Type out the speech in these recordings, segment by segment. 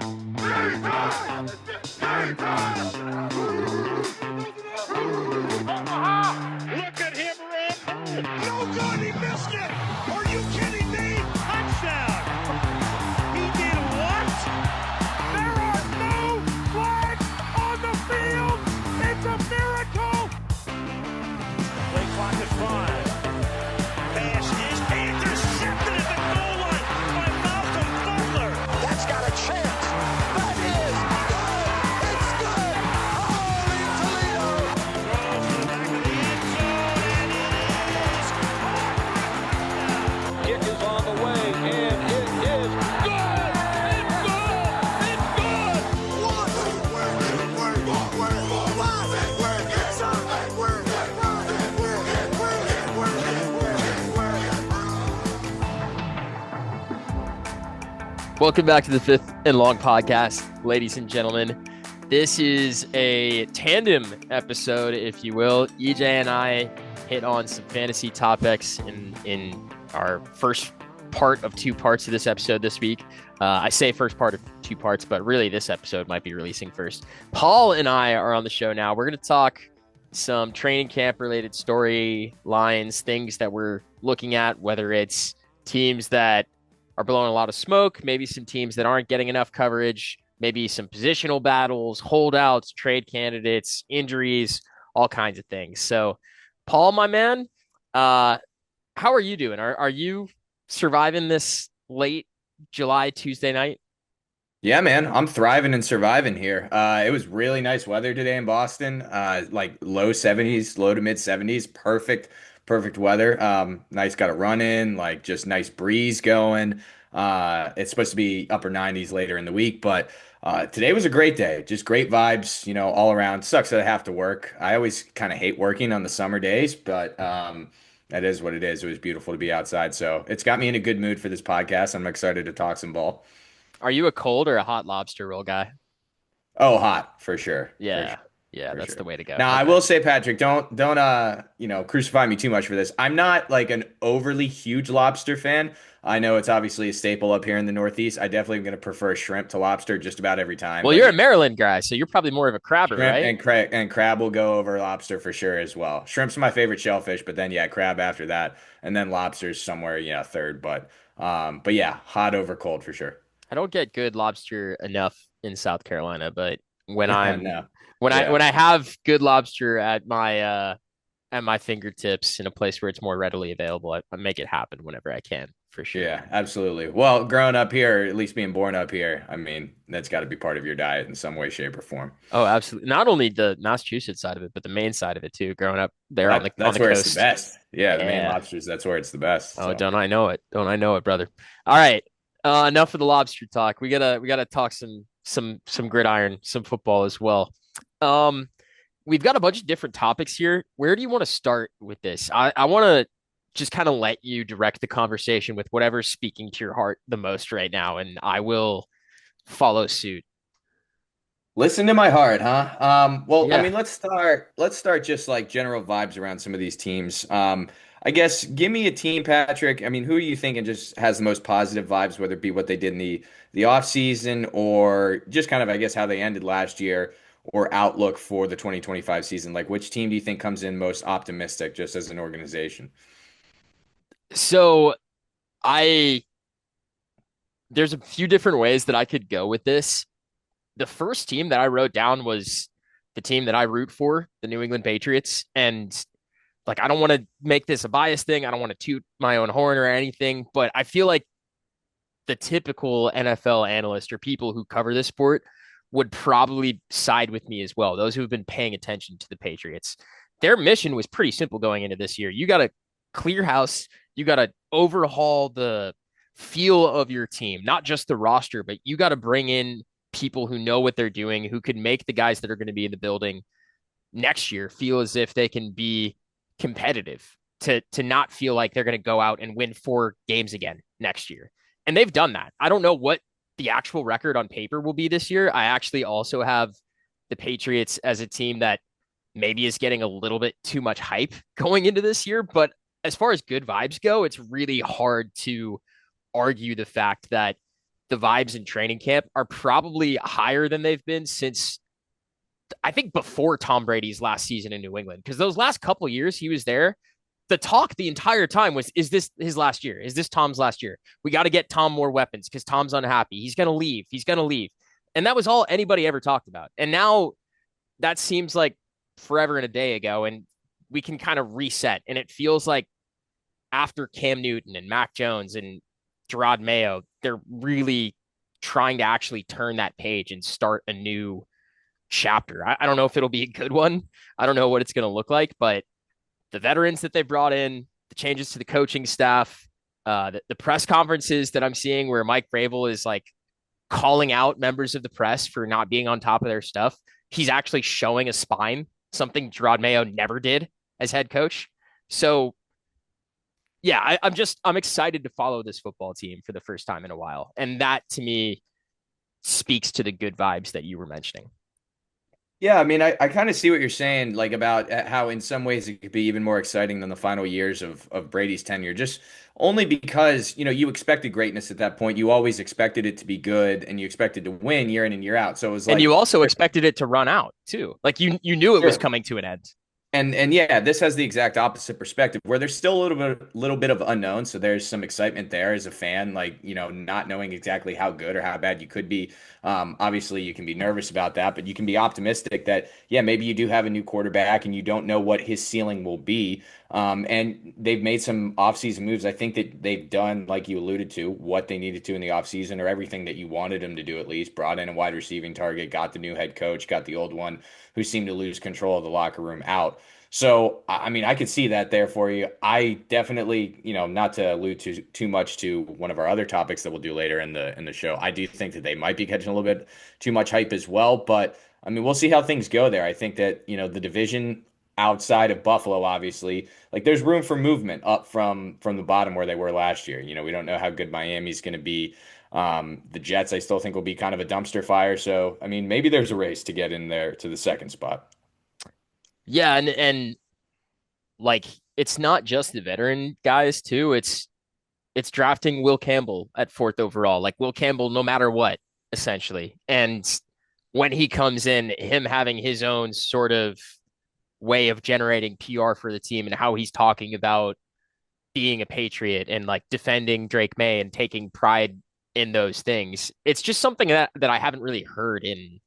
Look at him run. No good, he missed it. Are you kidding me? Touchdown. He did what? There are no flags on the field. It's a miracle. Play clock at 5. Pass is intercepted at the goal line by Malcolm Butler. That's got a chance. That is good. It's good. Holy Toledo. Throws to the back of the end zone, and it is. Kick is on the way, and it is good. It's good. It's good. Welcome back to the Fifth and Long podcast, ladies and gentlemen. This is a tandem episode, if you will. EJ and I hit on some fantasy topics in our first part of 2 parts of this episode this week. I say first part of 2 parts, but really this episode might be releasing first. Paul and I are on the show now. We're going to talk some training camp related storylines, things that we're looking at, whether it's teams that are blowing a lot of smoke, maybe some teams that aren't getting enough coverage, maybe some positional battles, holdouts, trade candidates, injuries, all kinds of things. So, Paul, my man, how are you doing? Are you surviving this late July Tuesday night? Yeah, man, I'm thriving and surviving here. It was really nice weather today in Boston, like low 70s, low to mid 70s, perfect weather. Nice, got a run in, like just nice breeze going. It's supposed to be upper 90s later in the week, but today was a great day. Just great vibes, all around. Sucks that I have to work. I always kind of hate working on the summer days, but that is what it is. It was beautiful to be outside, so it's got me in a good mood for this podcast. I'm excited to talk some ball. Are you a cold or a hot lobster roll guy? Oh, hot for sure. Yeah. For sure. Yeah, that's the way to go. Now, Okay. I will say, Patrick, don't crucify me too much for this. I'm not like an overly huge lobster fan. I know it's obviously a staple up here in the Northeast. I definitely am going to prefer shrimp to lobster just about every time. Well, you're a Maryland guy, so you're probably more of a crabber, shrimp right? and crab will go over lobster for sure as well. Shrimp's my favorite shellfish, but then yeah, crab after that, and then lobster's somewhere third. But yeah, hot over cold for sure. I don't get good lobster enough in South Carolina, but when I'm No. when Yeah. I have good lobster at my fingertips in a place where it's more readily available, I make it happen whenever I can, for sure. Yeah, absolutely. Well, growing up here, at least being born up here, I mean, that's got to be part of your diet in some way, shape, or form. Oh, absolutely. Not only the Massachusetts side of it, but the Maine side of it too. Growing up there on the That's where coast. it's the best. Yeah, the Maine Yeah. lobsters, that's where it's the best. Oh, So. don't I know it? Don't I know it, brother? All right. Enough of the lobster talk. We gotta talk some gridiron, some football as well. We've got a bunch of different topics here. Where do you want to start with this? I want to just kind of let you direct the conversation with whatever's speaking to your heart the most right now, and I will follow suit. Listen to my heart, huh? Well, Yeah. I mean, let's start just like general vibes around some of these teams. I guess give me a team, Patrick. I mean, who are you thinking just has the most positive vibes, whether it be what they did in the offseason or just kind of, I guess, how they ended last year or outlook for the 2025 season? Like, which team do you think comes in most optimistic just as an organization? So there's a few different ways that I could go with this. The first team that I wrote down was the team that I root for, the New England Patriots. And like, I don't want to make this a bias thing. I don't want to toot my own horn or anything, but I feel like the typical NFL analyst or people who cover this sport would probably side with me as well. Those who have been paying attention to the Patriots, their mission was pretty simple going into this year. You got to clear house. You got to overhaul the feel of your team, not just the roster, but you got to bring in people who know what they're doing, who can make the guys that are going to be in the building next year feel as if they can be competitive, to not feel like they're going to go out and win 4 games again next year. And they've done that. I don't know what the actual record on paper will be this year. I actually also have the Patriots as a team that maybe is getting a little bit too much hype going into this year. But as far as good vibes go, it's really hard to argue the fact that the vibes in training camp are probably higher than they've been since I think before Tom Brady's last season in New England. Because those last couple years he was there, the talk the entire time was, is this his last year? Is this Tom's last year? We got to get Tom more weapons because Tom's unhappy. He's going to leave. He's going to leave. And that was all anybody ever talked about. And now that seems like forever and a day ago. And we can kind of reset. And it feels like after Cam Newton and Mac Jones and Gerard Mayo, they're really trying to actually turn that page and start a new chapter. I don't know if it'll be a good one. I don't know what it's going to look like, but the veterans that they brought in, the changes to the coaching staff, the press conferences that I'm seeing where Mike Vrabel is like calling out members of the press for not being on top of their stuff. He's actually showing a spine, something Gerard Mayo never did as head coach. So yeah, I'm excited to follow this football team for the first time in a while. And that to me speaks to the good vibes that you were mentioning. Yeah, I mean, I kind of see what you're saying, like about how in some ways it could be even more exciting than the final years of Brady's tenure, just only because, you expected greatness at that point. You always expected it to be good and you expected to win year in and year out. So it was And like, you also expected it to run out too. Like you knew it was sure. coming to an end. And yeah, this has the exact opposite perspective where there's still a little bit of unknown. So there's some excitement there as a fan, like, not knowing exactly how good or how bad you could be. Obviously you can be nervous about that, but you can be optimistic that, yeah, maybe you do have a new quarterback and you don't know what his ceiling will be. And they've made some offseason moves. I think that they've done, like you alluded to, what they needed to in the offseason, or everything that you wanted them to do at least. Brought in a wide receiving target, got the new head coach, got the old one who seemed to lose control of the locker room out. So, I mean, I could see that there for you. I definitely, not to allude to too much to one of our other topics that we'll do later in the show. I do think that they might be catching a little bit too much hype as well, but I mean, we'll see how things go there. I think that, the division outside of Buffalo, obviously, like there's room for movement up from the bottom where they were last year. We don't know how good Miami's going to be. The Jets, I still think will be kind of a dumpster fire. So, I mean, maybe there's a race to get in there to the second spot. Yeah, and like it's not just the veteran guys too. It's drafting Will Campbell at fourth overall. Like Will Campbell, no matter what, essentially. And when he comes in, him having his own sort of way of generating PR for the team and how he's talking about being a Patriot and like defending Drake May and taking pride in those things. It's just something that I haven't really heard in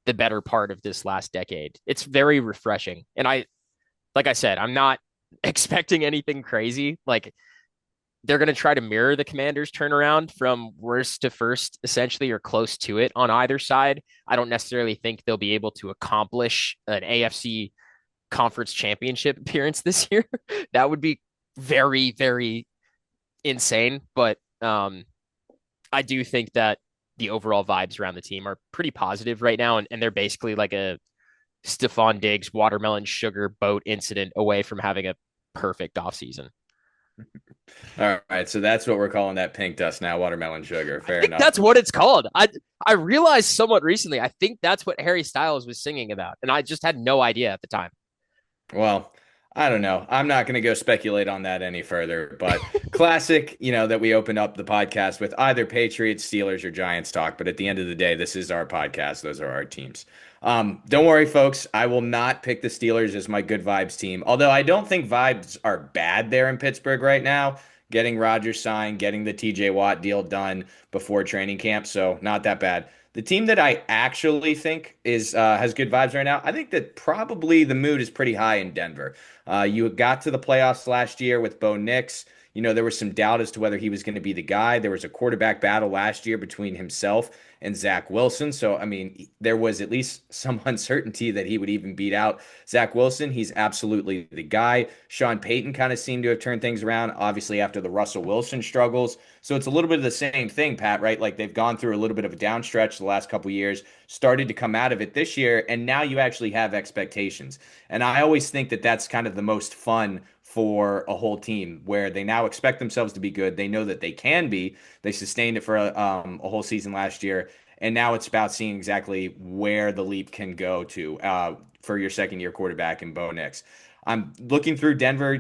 the better part of this last decade. It's very refreshing. And like I said, I'm not expecting anything crazy. Like they're going to try to mirror the Commanders' turnaround from worst to first, essentially, or close to it on either side. I don't necessarily think they'll be able to accomplish an AFC conference championship appearance this year. That would be very, very insane. But I do think that the overall vibes around the team are pretty positive right now. And they're basically like a Stephon Diggs watermelon sugar boat incident away from having a perfect offseason. All right, so that's what we're calling that pink dust now, watermelon sugar. I Fair think enough. that's what it's called. I realized somewhat recently. I think that's what Harry Styles was singing about, and I just had no idea at the time. Well, I don't know. I'm not going to go speculate on that any further, but classic, that we open up the podcast with either Patriots, Steelers, or Giants talk. But at the end of the day, this is our podcast. Those are our teams. Don't worry, folks. I will not pick the Steelers as my good vibes team. Although I don't think vibes are bad there in Pittsburgh right now. Getting Rodgers signed, getting the TJ Watt deal done before training camp. So not that bad. The team that I actually think is has good vibes right now, I think that probably the mood is pretty high in Denver. You got to the playoffs last year with Bo Nix. There was some doubt as to whether he was going to be the guy. There was a quarterback battle last year between himself and Zach Wilson. So, I mean, there was at least some uncertainty that he would even beat out Zach Wilson. He's absolutely the guy. Sean Payton kind of seemed to have turned things around, obviously, after the Russell Wilson struggles. So it's a little bit of the same thing, Pat, right? Like they've gone through a little bit of a downstretch the last couple of years, started to come out of it this year, and now you actually have expectations. And I always think that that's kind of the most fun for a whole team where they now expect themselves to be good. They know that they can be. They sustained it for a whole season last year. And now it's about seeing exactly where the leap can go to for your second year quarterback in Bo Nix. I'm looking through Denver,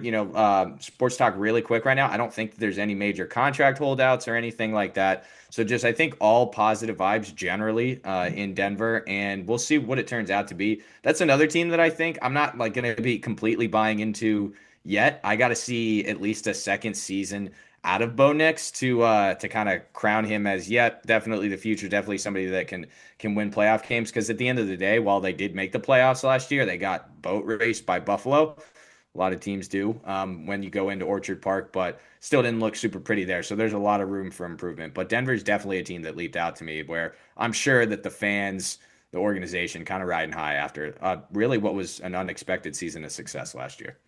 sports talk really quick right now. I don't think there's any major contract holdouts or anything like that. So just I think all positive vibes generally in Denver, and we'll see what it turns out to be. That's another team that I think I'm not like going to be completely buying into yet. I got to see at least a second season out of Bo Nix to kind of crown him as yet definitely the future, definitely somebody that can win playoff games. Because at the end of the day, while they did make the playoffs last year, they got boat raced by Buffalo. A lot of teams do when you go into Orchard Park, but still didn't look super pretty there. So there's a lot of room for improvement. But Denver's definitely a team that leaped out to me where I'm sure that the fans, the organization kind of riding high after really what was an unexpected season of success last year.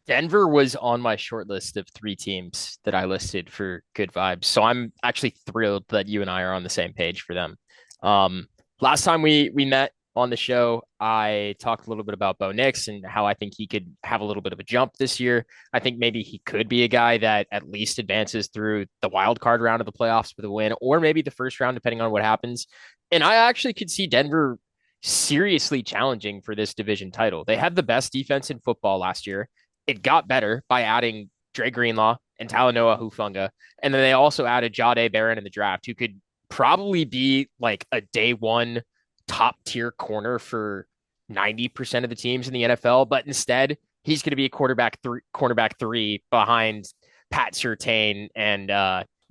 Denver was on my short list of 3 teams that I listed for good vibes. So I'm actually thrilled that you and I are on the same page for them. Um, Last time we met on the show, I talked a little bit about Bo Nix and how I think he could have a little bit of a jump this year. I think maybe he could be a guy that at least advances through the wild card round of the playoffs with a win, or maybe the first round, depending on what happens. And I actually could see Denver seriously challenging for this division title. They had the best defense in football last year. It got better by adding Dre Greenlaw and Talanoa Hufanga. And then they also added Jahdae Barron in the draft, who could probably be like a day one top tier corner for 90% of the teams in the NFL. But instead, he's going to be a cornerback three behind Pat Surtain and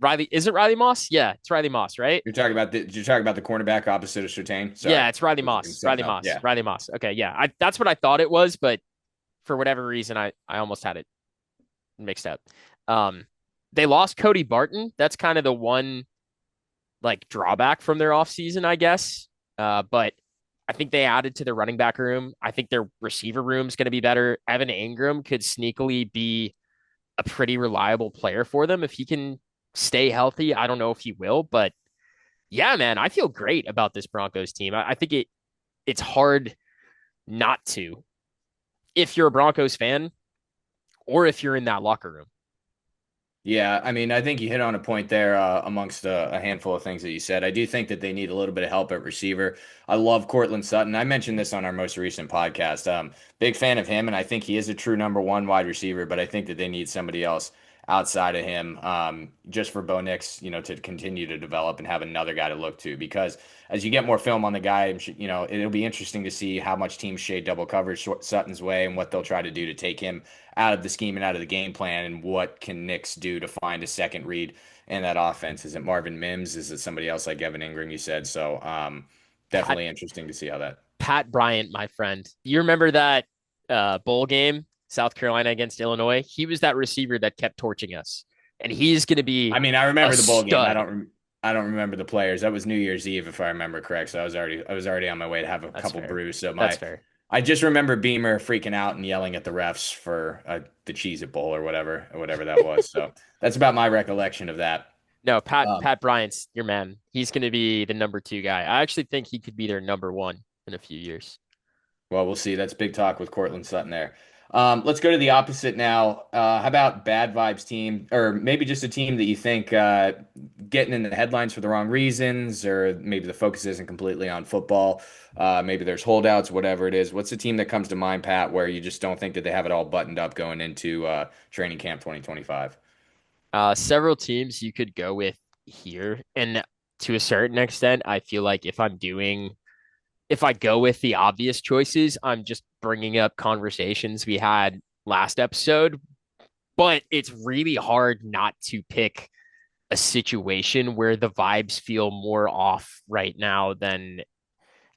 Riley. Is it Riley Moss? Yeah, it's Riley Moss, right? You're talking about the cornerback opposite of Surtain? Sorry. Yeah, it's Riley Moss. Riley Moss. Yeah. Riley Moss. Okay, yeah. That's what I thought it was, but for whatever reason, I almost had it mixed up. They lost Cody Barton. That's kind of the one like drawback from their offseason, I guess. But I think they added to their running back room. I think their receiver room is going to be better. Evan Ingram could sneakily be a pretty reliable player for them if he can stay healthy. I don't know if he will, but yeah, man, I feel great about this Broncos team. I think it's hard not to if you're a Broncos fan or if you're in that locker room. Yeah, I mean, I think you hit on a point there amongst a handful of things that you said. I do think that they need a little bit of help at receiver. I love Cortland Sutton. I mentioned this on our most recent podcast. Big fan of him, and I think he is a true number one wide receiver, but I think that they need somebody else outside of him just for Bo Nix, to continue to develop and have another guy to look to. Because as you get more film on the guy, it'll be interesting to see how much teams shade double coverage Sutton's way and what they'll try to do to take him out of the scheme and out of the game plan, and what can Nix do to find a second read in that offense. Is it Marvin Mims? Is it somebody else like Evan Ingram, you said? So definitely interesting to see how that. Pat Bryant, my friend. You remember that bowl game, South Carolina against Illinois? He was that receiver that kept torching us. And he's going to be I mean, I remember the bowl game. stud. I don't remember the players. That was New Year's Eve, if I remember correct. So I was already on my way to have a That's couple fair. brews. So That's fair. I just remember Beamer freaking out and yelling at the refs for the Cheez-It Bowl or whatever that was. So that's about my recollection of that. No, Pat Um, Pat Bryant's your man. He's going to be the number 2 guy. I actually think he could be their number 1 in a few years. well, we'll see. That's big talk with Cortland Sutton there. Let's go to the opposite now. How about bad vibes team, or maybe just a team that you think getting in the headlines for the wrong reasons, or maybe the focus isn't completely on football. Maybe there's holdouts, whatever it is. What's the team that comes to mind, Pat, where you just don't think that they have it all buttoned up going into training camp 2025? Several teams you could go with here. And to a certain extent, I feel like if I go with the obvious choices, I'm just bringing up conversations we had last episode. But it's really hard not to pick a situation where the vibes feel more off right now than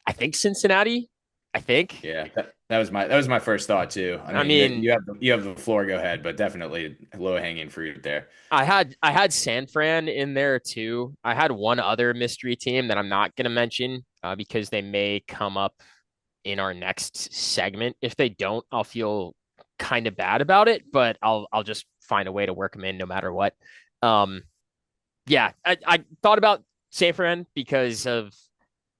I think Cincinnati. I think. Yeah, that was my first thought too. I mean, mean, you have the floor. Go ahead, but definitely low hanging fruit there. I had San Fran in there too. I had one other mystery team that I'm not going to mention because they may come up in our next segment. If they don't, I'll feel kind of bad about it, but I'll just find a way to work them in no matter what. Um, yeah, I thought about San Fran because of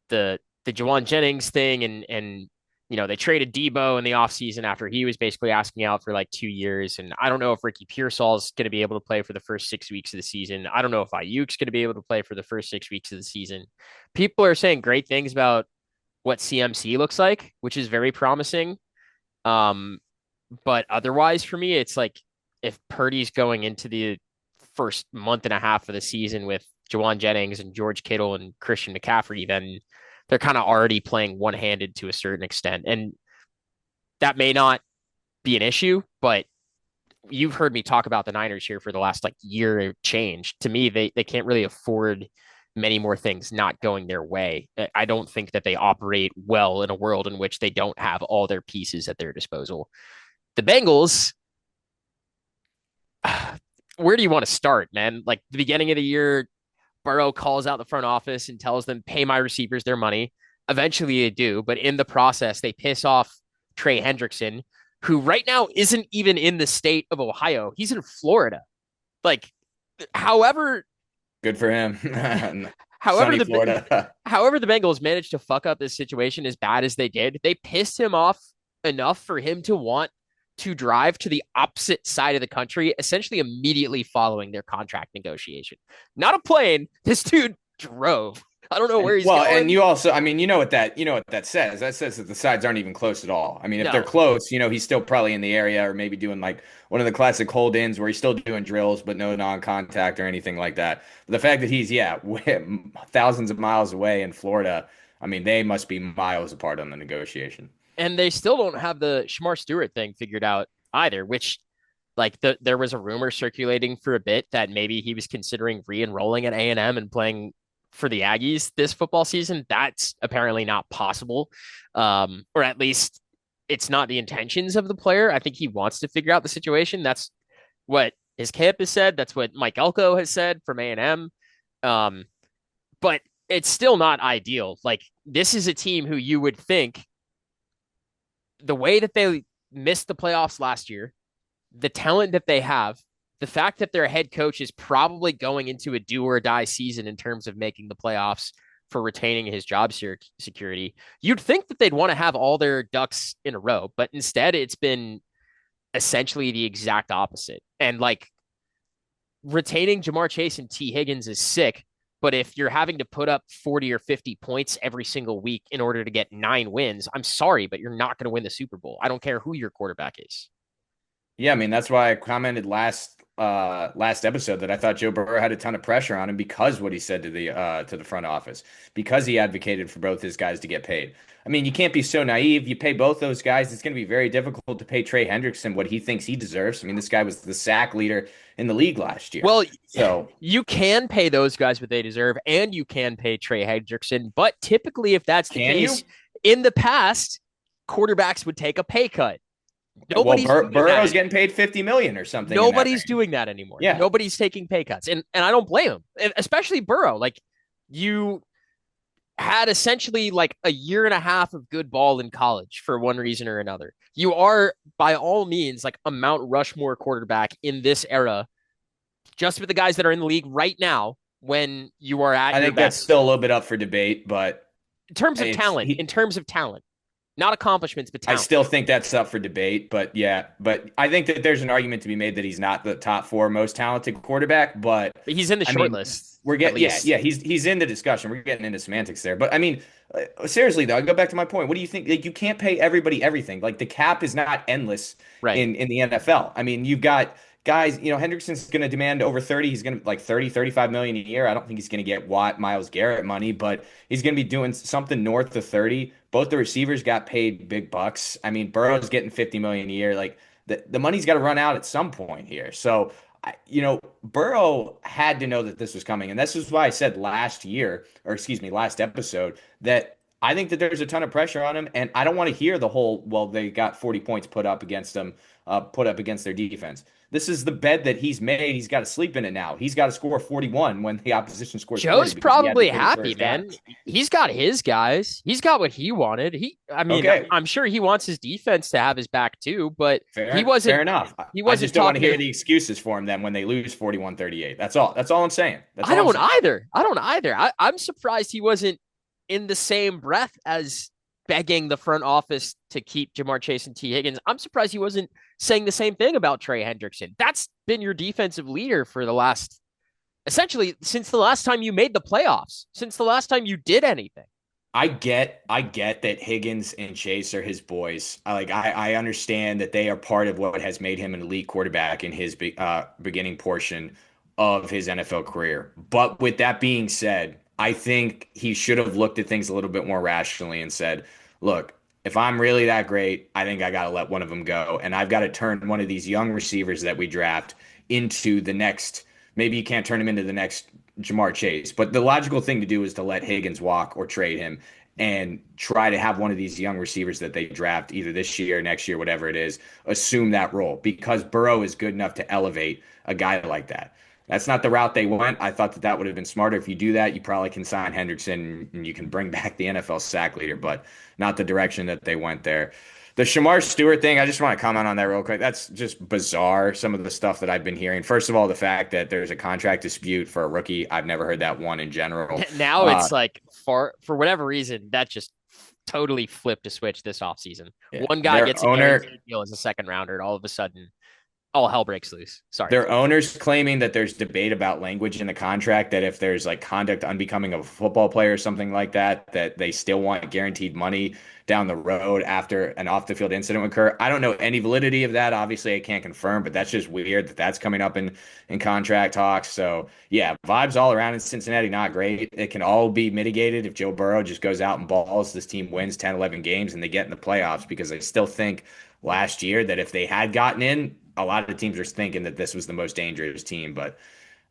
the Jawan Jennings thing and they traded Debo in the offseason after he was basically asking out for like 2 years. And I don't know if Ricky Pearsall is going to be able to play for the first 6 weeks of the season. I don't know if Ayuk's going to be able to play for the first 6 weeks of the season. People are saying great things about what CMC looks like, which is very promising. Um, But otherwise, for me, it's like if Purdy's going into the first month and a half of the season with Jawan Jennings and George Kittle and Christian McCaffrey, then they're kind of already playing one-handed to a certain extent. And that may not be an issue, but you've heard me talk about the Niners here for the last like year change. To me, they can't really afford many more things not going their way. I don't think that they operate well in a world in which they don't have all their pieces at their disposal. The Bengals, where do you want to start, man? Like the beginning of the year, Burrow calls out the front office and tells them, pay my receivers their money. Eventually they do, but in the process, they piss off Trey Hendrickson, who right now isn't even in the state of Ohio. He's in Florida. Like, however, Good for him. however Sunny Florida. however the Bengals managed to fuck up this situation as bad as they did, they pissed him off enough for him to want to drive to the opposite side of the country, essentially immediately following their contract negotiation. Not a plane. This dude drove. I don't know where he's Well, going. and you also, I mean, you know what that says. That says that the sides aren't even close at all. I mean, if No. they're close, he's still probably in the area or maybe doing like one of the classic hold-ins where he's still doing drills, but no non-contact or anything like that. But the fact that he's, thousands of miles away in Florida, I mean, they must be miles apart on the negotiation. And they still don't have the Shamar Stewart thing figured out either, which like there was a rumor circulating for a bit that maybe he was considering re-enrolling at A&M and playing for the Aggies this football season. That's apparently not possible. Or at least it's not the intentions of the player. I think he wants to figure out the situation. That's what his camp has said. That's what Mike Elko has said from A&M. But it's still not ideal. Like this is a team who you would think the way that they missed the playoffs last year, the talent that they have, the fact that their head coach is probably going into a do or die season in terms of making the playoffs for retaining his job security, you'd think that they'd want to have all their ducks in a row, but instead it's been essentially the exact opposite. And like retaining Jamar Chase and T. Higgins is sick, but if you're having to put up 40 or 50 points every single week in order to get 9 wins, I'm sorry, but you're not going to win the Super Bowl. I don't care who your quarterback is. Yeah, I mean, that's why I commented last episode that I thought Joe Burrow had a ton of pressure on him because what he said to the front office, because he advocated for both his guys to get paid. I mean, you can't be so naive. You pay both those guys, it's going to be very difficult to pay Trey Hendrickson what he thinks he deserves. I mean, this guy was the sack leader in the league last year. Well, so you can pay those guys what they deserve, and you can pay Trey Hendrickson. But typically, if that's the case, in the past, quarterbacks would take a pay cut. Burrow's getting paid $50 million or something. Nobody's doing that anymore. Yeah. Nobody's taking pay cuts. And I don't blame him, especially Burrow. Like you had essentially like a year and a half of good ball in college for one reason or another. You are by all means like a Mount Rushmore quarterback in this era, just with the guys that are in the league right now when you are at I your think best. that's still a little bit up for debate, but in terms of talent, not accomplishments, but talent. I still think that's up for debate, but I think that there's an argument to be made that he's not the top 4 most talented quarterback, but he's in the short list. We're getting, he's in the discussion. We're getting into semantics there, but I mean, seriously though, I go back to my point. What do you think? Like, you can't pay everybody everything. Like the cap is not endless in the NFL. I mean, you've got guys, Hendrickson's going to demand over 30. He's going to like 30, 35 million a year. I don't think he's going to get Myles Garrett money, but he's going to be doing something north of 30. Both the receivers got paid big bucks. I mean, Burrow's getting 50 million a year. Like the money's got to run out at some point here. So, Burrow had to know that this was coming. And this is why I said last episode that I think that there's a ton of pressure on him. And I don't want to hear the whole, well, they got 40 points put up against them, put up against their defense. This is the bed that he's made. He's got to sleep in it now. He's got to score 41 when the opposition scores 40. Joe's probably happy, man. He's got his guys. He's got what he wanted. I'm sure he wants his defense to have his back too, but he wasn't. Fair enough. He wasn't. I just don't want to hear the excuses for him then when they lose 41-38. That's all I'm saying. I don't either. I'm surprised he wasn't in the same breath as begging the front office to keep Jamar Chase and T. Higgins. I'm surprised he wasn't saying the same thing about Trey Hendrickson. That's been your defensive leader for essentially since the last time you made the playoffs, since the last time you did anything. I get that Higgins and Chase are his boys. I understand that they are part of what has made him an elite quarterback in his beginning portion of his NFL career. But with that being said, I think he should have looked at things a little bit more rationally and said, "Look, if I'm really that great, I think I got to let one of them go, and I've got to turn one of these young receivers that we draft into the next. Maybe you can't turn him into the next Jamar Chase, but the logical thing to do is to let Higgins walk or trade him and try to have one of these young receivers that they draft either this year, next year, whatever it is, assume that role because Burrow is good enough to elevate a guy like that. That's not the route they went. I thought that that would have been smarter. If you do that, you probably can sign Hendrickson and you can bring back the NFL sack leader, but not the direction that they went there. The Shamar Stewart thing, I just want to comment on that real quick. That's just bizarre, some of the stuff that I've been hearing. First of all, the fact that there's a contract dispute for a rookie, I've never heard that one in general. Now it's like for whatever reason that just totally flipped a switch this offseason. Yeah. One guy gets a guaranteed deal as a second rounder, and all of a sudden all hell breaks loose. Sorry. Their owners claiming that there's debate about language in the contract, that if there's like conduct unbecoming of a football player or something like that, that they still want guaranteed money down the road after an off the field incident would occur. I don't know any validity of that. Obviously, I can't confirm, but that's just weird that that's coming up in contract talks. So yeah, vibes all around in Cincinnati, not great. It can all be mitigated if Joe Burrow just goes out and balls. This team wins 10, 11 games and they get in the playoffs, because I still think last year that if they had gotten in, a lot of teams are thinking that this was the most dangerous team. But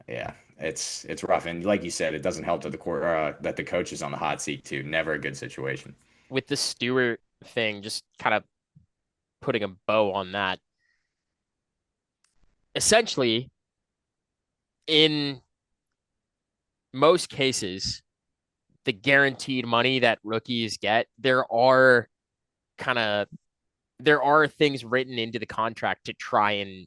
yeah, it's rough. And like you said, it doesn't help that that the coach is on the hot seat too. Never a good situation. With the Stewart thing, just kind of putting a bow on that. Essentially, in most cases, the guaranteed money that rookies get, kind of there are things written into the contract to try and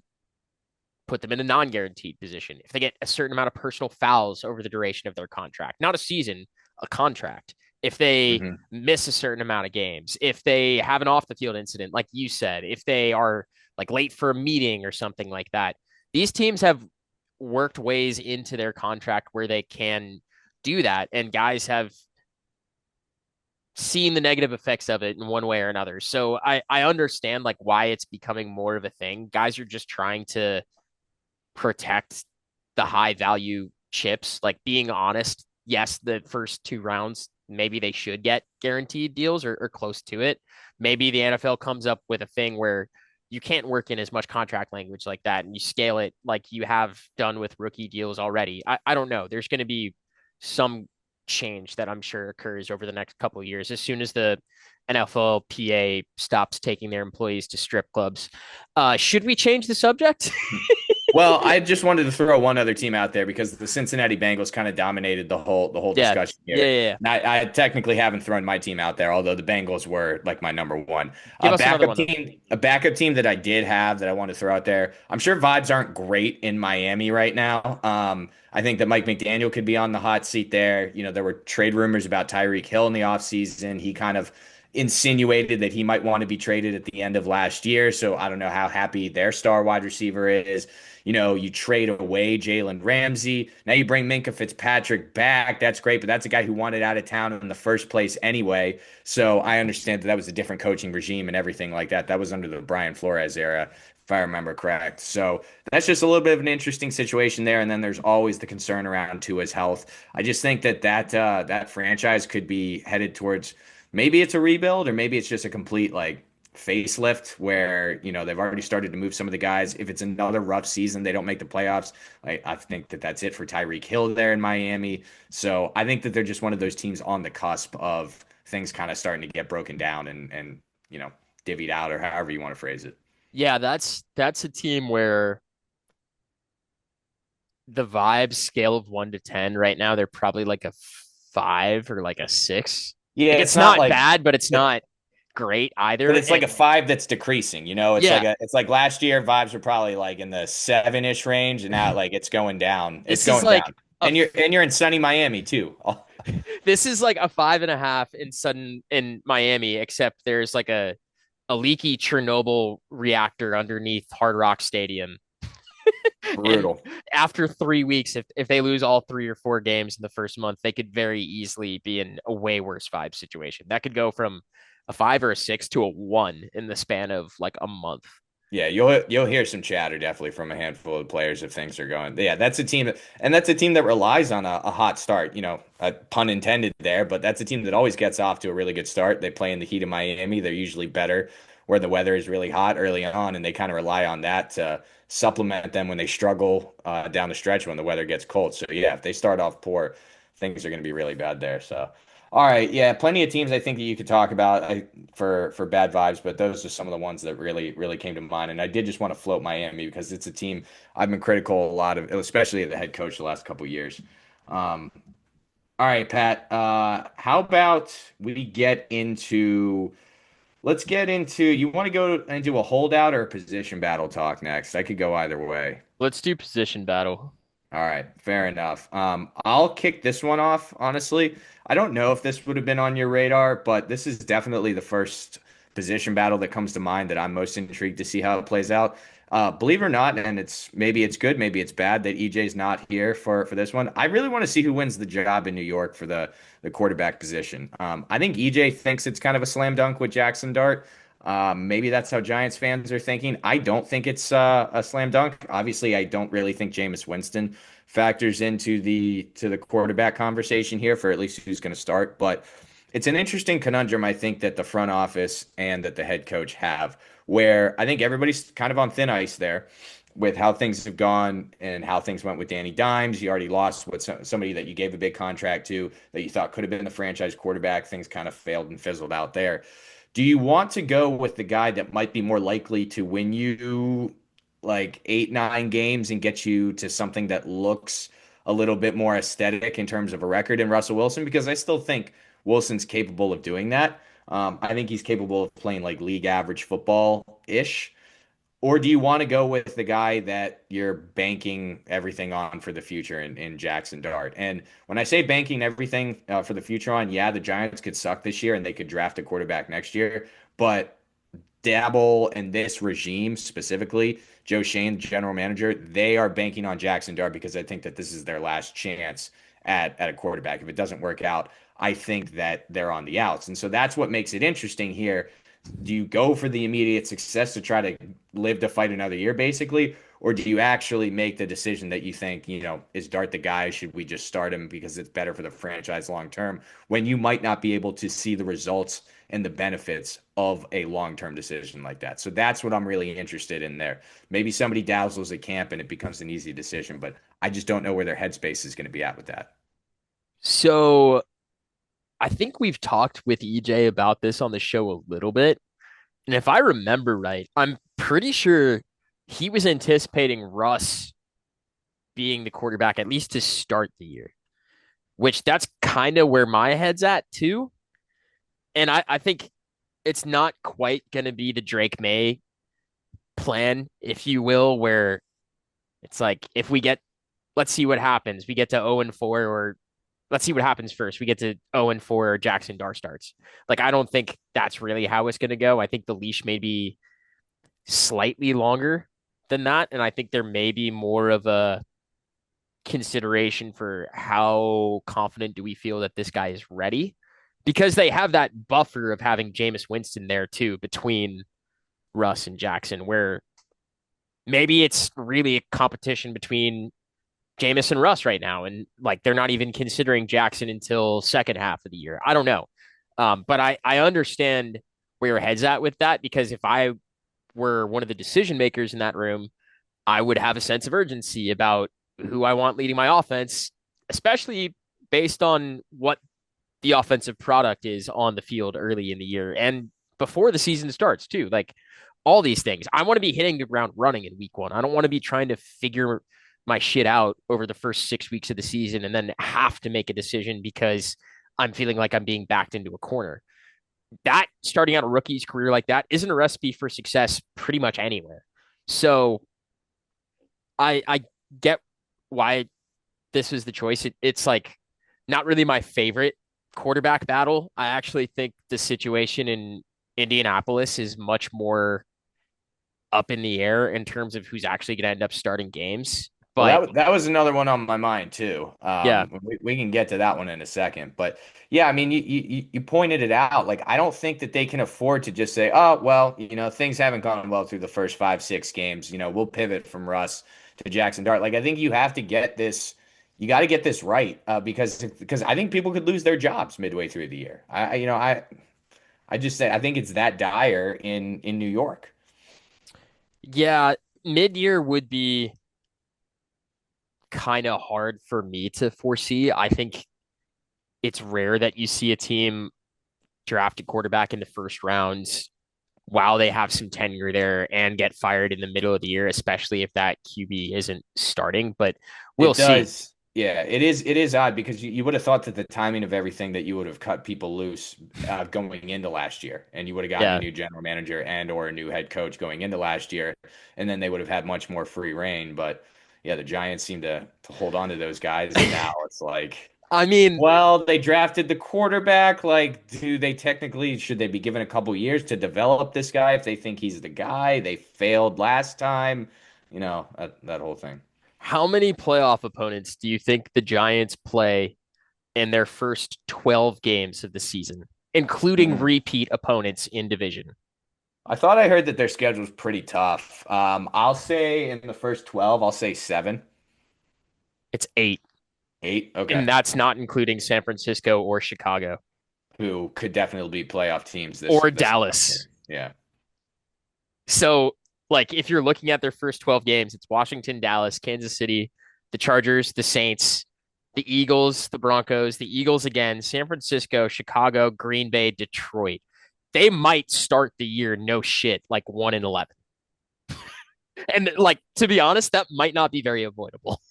put them in a non-guaranteed position. If they get a certain amount of personal fouls over the duration of their contract, not a season, a contract. If they miss a certain amount of games, if they have an off the field incident, like you said, if they are like late for a meeting or something like that, these teams have worked ways into their contract where they can do that. And guys have seen the negative effects of it in one way or another. So I understand like why it's becoming more of a thing. Guys are just trying to protect the high value chips. Like, being honest, yes, the first two rounds, maybe they should get guaranteed deals or close to it. Maybe the NFL comes up with a thing where you can't work in as much contract language like that and you scale it like you have done with rookie deals already. I don't know. There's going to be some change that I'm sure occurs over the next couple of years as soon as the NFLPA stops taking their employees to strip clubs. Should we change the subject? Well, I just wanted to throw one other team out there because the Cincinnati Bengals kind of dominated the whole discussion here. Yeah. I technically haven't thrown my team out there, although the Bengals were like my number one. Give us another one, A backup team that I did have that I want to throw out there. I'm sure vibes aren't great in Miami right now. I think that Mike McDaniel could be on the hot seat there. You know, there were trade rumors about Tyreek Hill in the offseason. He kind of insinuated that he might want to be traded at the end of last year. So I don't know how happy their star wide receiver is. You know, you trade away Jalen Ramsey. Now you bring Minkah Fitzpatrick back. That's great, but that's a guy who wanted out of town in the first place anyway. So I understand that that was a different coaching regime and everything like that. That was under the Brian Flores era, if I remember correct. So that's just a little bit of an interesting situation there. And then there's always the concern around Tua's health. I just think that franchise could be headed towards, maybe it's a rebuild or maybe it's just a complete like facelift where, you know, they've already started to move some of the guys. If it's another rough season, they don't make the playoffs. I think that that's it for Tyreek Hill there in Miami. So I think that they're just one of those teams on the cusp of things kind of starting to get broken down and you know, divvied out, or however you want to phrase it. Yeah, that's a team where the vibes scale of 1 to 10 right now, they're probably like a 5 or like a 6. Yeah, like, it's not like, bad, but it's not great either. But it's like a 5 that's decreasing, you know. It's like last year vibes were probably like in the 7-ish range, and now like it's going down. It's going like down. And you're in sunny Miami too. This is like a 5.5 in Miami, except there's like a leaky Chernobyl reactor underneath Hard Rock Stadium. And Brutal. after 3 weeks, if they lose all 3 or 4 games in the first month, they could very easily be in a way worse vibe situation. That could go from a 5 or a 6 to a 1 in the span of like a month. Yeah, you'll hear some chatter definitely from a handful of players if things are going. Yeah, that's a team that relies on a hot start. A pun intended there, but that's a team that always gets off to a really good start. They play in the heat of Miami. They're usually better where the weather is really hot early on, and they kind of rely on that to supplement them when they struggle down the stretch when the weather gets cold. So yeah, if they start off poor, things are going to be really bad there. So. All right, yeah, plenty of teams I think that you could talk about for bad vibes, but those are some of the ones that really came to mind. And I did just want to float Miami because it's a team I've been critical a lot of, especially the head coach the last couple of years. Um, all right, Pat, how about we get into let's get into you want to go into a holdout or a position battle talk next? I could go either way. Let's do position battle. All right, fair enough. I'll kick this one off, honestly. I don't know if this would have been on your radar, but this is definitely the first position battle that comes to mind that I'm most intrigued to see how it plays out. Believe it or not, and it's good, maybe it's bad that EJ's not here for this one. I really want to see who wins the job in New York for the quarterback position. I think EJ thinks it's kind of a slam dunk with Jackson Dart. Maybe that's how Giants fans are thinking. I don't think it's a slam dunk. Obviously, I don't really think Jameis Winston factors into the quarterback conversation here for at least who's going to start. But it's an interesting conundrum, I think, that the front office and that the head coach have, where I think everybody's kind of on thin ice there with how things have gone and how things went with Danny Dimes. You already lost with somebody that you gave a big contract to that you thought could have been the franchise quarterback. Things kind of failed and fizzled out there. Do you want to go with the guy that might be more likely to win you like 8, 9 games and get you to something that looks a little bit more aesthetic in terms of a record in Russell Wilson? Because I still think Wilson's capable of doing that. I think he's capable of playing like league average football ish. Or do you want to go with the guy that you're banking everything on for the future in Jackson Dart? And when I say banking everything for the future on, yeah, the Giants could suck this year and they could draft a quarterback next year. But Dabble and this regime specifically, Joe Shane, general manager, they are banking on Jackson Dart because I think that this is their last chance at a quarterback. If it doesn't work out, I think that they're on the outs. And so that's what makes it interesting here. Do you go for the immediate success to try to live to fight another year, basically? Or do you actually make the decision that you think, is Dart the guy? Should we just start him because it's better for the franchise long term when you might not be able to see the results and the benefits of a long term decision like that? So that's what I'm really interested in there. Maybe somebody dazzles at camp and it becomes an easy decision, but I just don't know where their headspace is going to be at with that. So I think we've talked with EJ about this on the show a little bit. And if I remember right, I'm pretty sure he was anticipating Russ being the quarterback, at least to start the year, which that's kind of where my head's at too. And I think it's not quite going to be the Drake May plan, if you will, where it's like if we get, let's see what happens. We get to 0-4, or let's see what happens first. We get to 0-4, or Jackson Dart starts. Like, I don't think that's really how it's going to go. I think the leash may be slightly longer than that. And I think there may be more of a consideration for how confident do we feel that this guy is ready, because they have that buffer of having Jameis Winston there too between Russ and Jackson, where maybe it's really a competition between Jameis and Russ right now, and like they're not even considering Jackson until second half of the year. I don't know, but I understand where your head's at with that, because if I were one of the decision makers in that room, I would have a sense of urgency about who I want leading my offense, especially based on what the offensive product is on the field early in the year and before the season starts too. Like all these things, I want to be hitting the ground running in week one. I don't want to be trying to figure my shit out over the first 6 weeks of the season and then have to make a decision because I'm feeling like I'm being backed into a corner. That starting out a rookie's career like that isn't a recipe for success pretty much anywhere. So I get why this was the choice. It's like not really my favorite quarterback battle. I actually think the situation in Indianapolis is much more up in the air in terms of who's actually going to end up starting games. Well, But that was another one on my mind too. yeah, We can get to that one in a second, but yeah, I mean, you pointed it out. Like, I don't think that they can afford to just say, "Oh, well, things haven't gone well through the first 5, 6 games. We'll pivot from Russ to Jackson Dart." Like, I think you have to get this. You got to get this right, because I think people could lose their jobs midway through the year. I just say I think it's that dire in New York. yeah, mid-year would be kind of hard for me to foresee. I think it's rare that you see a team draft a quarterback in the first round while they have some tenure there and get fired in the middle of the year, especially if that QB isn't starting. But we'll It see. does. Yeah, it is odd because you would have thought that the timing of everything that you would have cut people loose going into last year, and you would have gotten a Yeah. new general manager and or a new head coach going into last year, and then they would have had much more free reign. But yeah, the Giants seem to hold on to those guys, and now it's like, I mean, well, they drafted the quarterback. Like, do they technically should they be given a couple years to develop this guy if they think he's the guy? They failed last time, that whole thing. how many playoff opponents do you think the Giants play in their first 12 games of the season, including Hmm. repeat opponents in division? I thought I heard that their schedule is pretty tough. I'll say in the first 12, I'll say 7, It's 8, 8. Okay. and that's not including San Francisco or Chicago Who could definitely be playoff teams or this Dallas. upcoming. Yeah. So, like, if you're looking at their first 12 games, it's Washington, Dallas, Kansas City, the Chargers, the Saints, the Eagles, the Broncos, the Eagles again, San Francisco, Chicago, Green Bay, Detroit. They might start the year, no shit, like 1-11. And like, to be honest, that might not be very avoidable.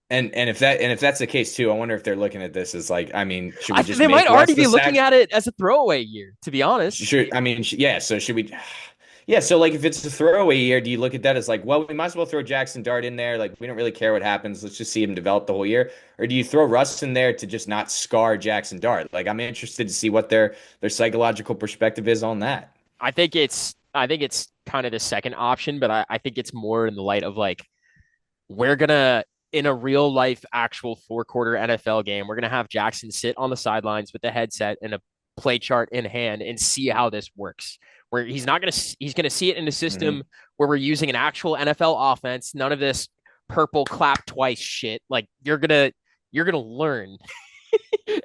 And if that's the case too, I wonder if they're looking at this as like, I mean, should we just They might make Russ already the be looking sack? at it as a throwaway year, to be honest. Should I mean, yeah. So should we? Yeah. So like, if it's a throwaway year, do you look at that as like, well, we might as well throw Jackson Dart in there. Like, we don't really care what happens. Let's just see him develop the whole year. Or do you throw Russ in there to just not scar Jackson Dart? Like, I'm interested to see what their psychological perspective is on that. I think it's kind of the second option, but I think it's more in the light of like we're gonna in a real life actual 4-quarter NFL game, we're gonna have Jackson sit on the sidelines with the headset and a play chart in hand and see how this works. Where he's gonna see it in the Hmm. system where we're using an actual NFL offense, none of this purple clap twice shit. Like you're gonna learn.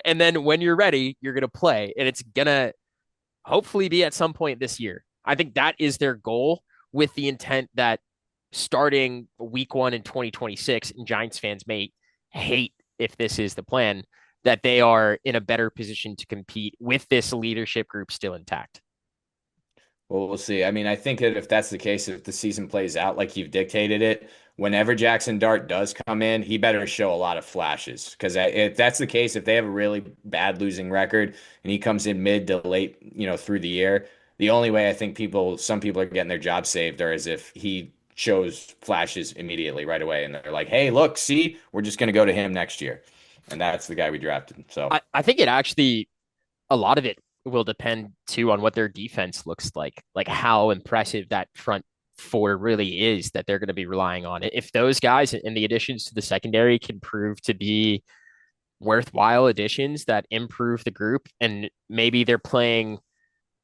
And then when you're ready, you're gonna play. And it's gonna hopefully be at some point this year. I think that is their goal with the intent that starting week 1 in 2026, and Giants fans may hate if this is the plan, that they are in a better position to compete with this leadership group still intact. Well, we'll see. I mean, I think that if that's the case, if the season plays out like you've dictated it, whenever Jackson Dart does come in, he better show a lot of flashes. Because if that's the case, if they have a really bad losing record and he comes in mid to late, through the year, the only way I think some people are getting their job saved are as if he shows flashes immediately right away. And they're like, hey, look, see, we're just going to go to him next year. And that's the guy we drafted. So. I think it actually, a lot of it will depend too on what their defense looks like how impressive that front four really is that they're going to be relying on. If those guys and the additions to the secondary can prove to be worthwhile additions that improve the group, and maybe they're playing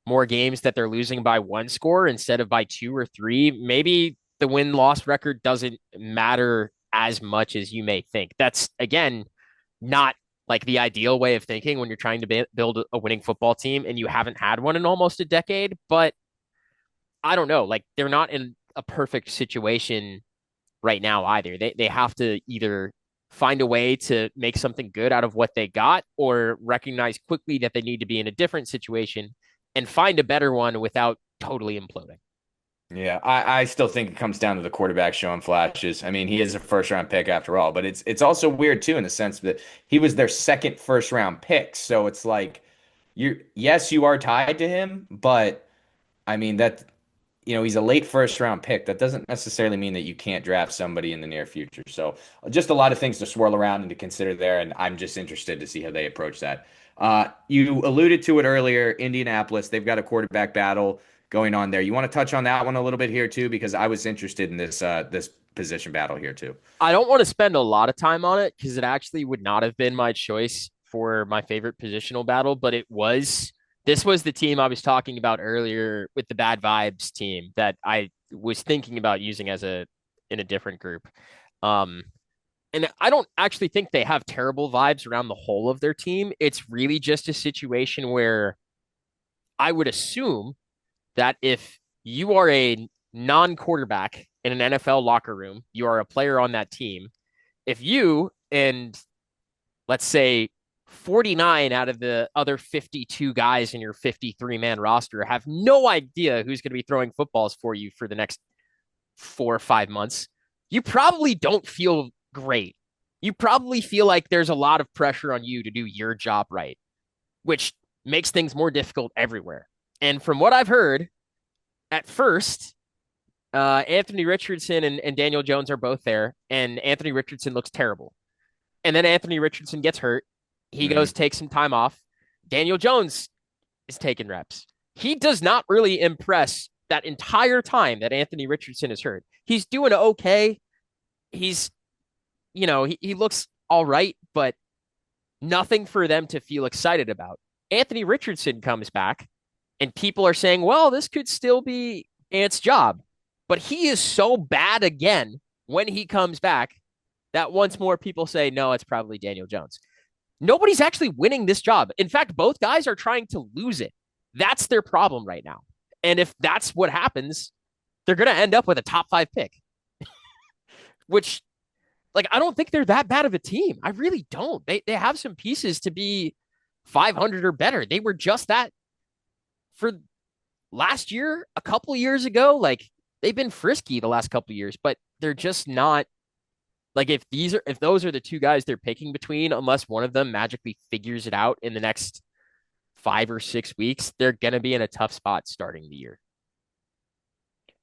more games that they're losing by 1 score instead of by 2 or 3, maybe the win-loss record doesn't matter as much as you may think. That's again not like the ideal way of thinking when you're trying to build a winning football team and you haven't had one in almost a decade. But I don't know, like they're not in a perfect situation right now either. They have to either find a way to make something good out of what they got or recognize quickly that they need to be in a different situation and find a better one without totally imploding. Yeah, I still think it comes down to the quarterback showing flashes. I mean, he is a first round pick after all, but it's also weird too in the sense that he was their second first round pick. So it's like you are tied to him, but I mean he's a late first round pick. That doesn't necessarily mean that you can't draft somebody in the near future. So just a lot of things to swirl around and to consider there, and I'm just interested to see how they approach that. You alluded to it earlier, Indianapolis, they've got a quarterback battle going on there. You want to touch on that one a little bit here too, because I was interested in this position battle here too. I don't want to spend a lot of time on it because it actually would not have been my choice for my favorite positional battle, but it was. This was the team I was talking about earlier with the bad vibes team that I was thinking about using as a in a different group. Um, and I don't actually think they have terrible vibes around the whole of their team. It's really just a situation where I would assume that if you are a non-quarterback in an NFL locker room, you are a player on that team. If you and let's say 49 out of the other 52 guys in your 53-man roster have no idea who's going to be throwing footballs for you for the next 4 or 5 months, you probably don't feel great. You probably feel like there's a lot of pressure on you to do your job right, which makes things more difficult everywhere. And from what I've heard, at first, Anthony Richardson and Daniel Jones are both there, and Anthony Richardson looks terrible. And then Anthony Richardson gets hurt. He goes take some time off. Daniel Jones is taking reps. He does not really impress that entire time that Anthony Richardson is hurt. He's doing okay. He's, he looks all right, but nothing for them to feel excited about. Anthony Richardson comes back, and people are saying, well, this could still be Ant's job. But he is so bad again when he comes back that once more people say, no, it's probably Daniel Jones. Nobody's actually winning this job. In fact, both guys are trying to lose it. That's their problem right now. And if that's what happens, they're going to end up with a top 5 pick, which, I don't think they're that bad of a team. I really don't. They have some pieces to be 500 or better. They were just that for last year, a couple years ago. They've been frisky the last couple years, but they're just not. If those are the two guys they're picking between, unless one of them magically figures it out in the next 5 or 6 weeks, they're gonna be in a tough spot starting the year.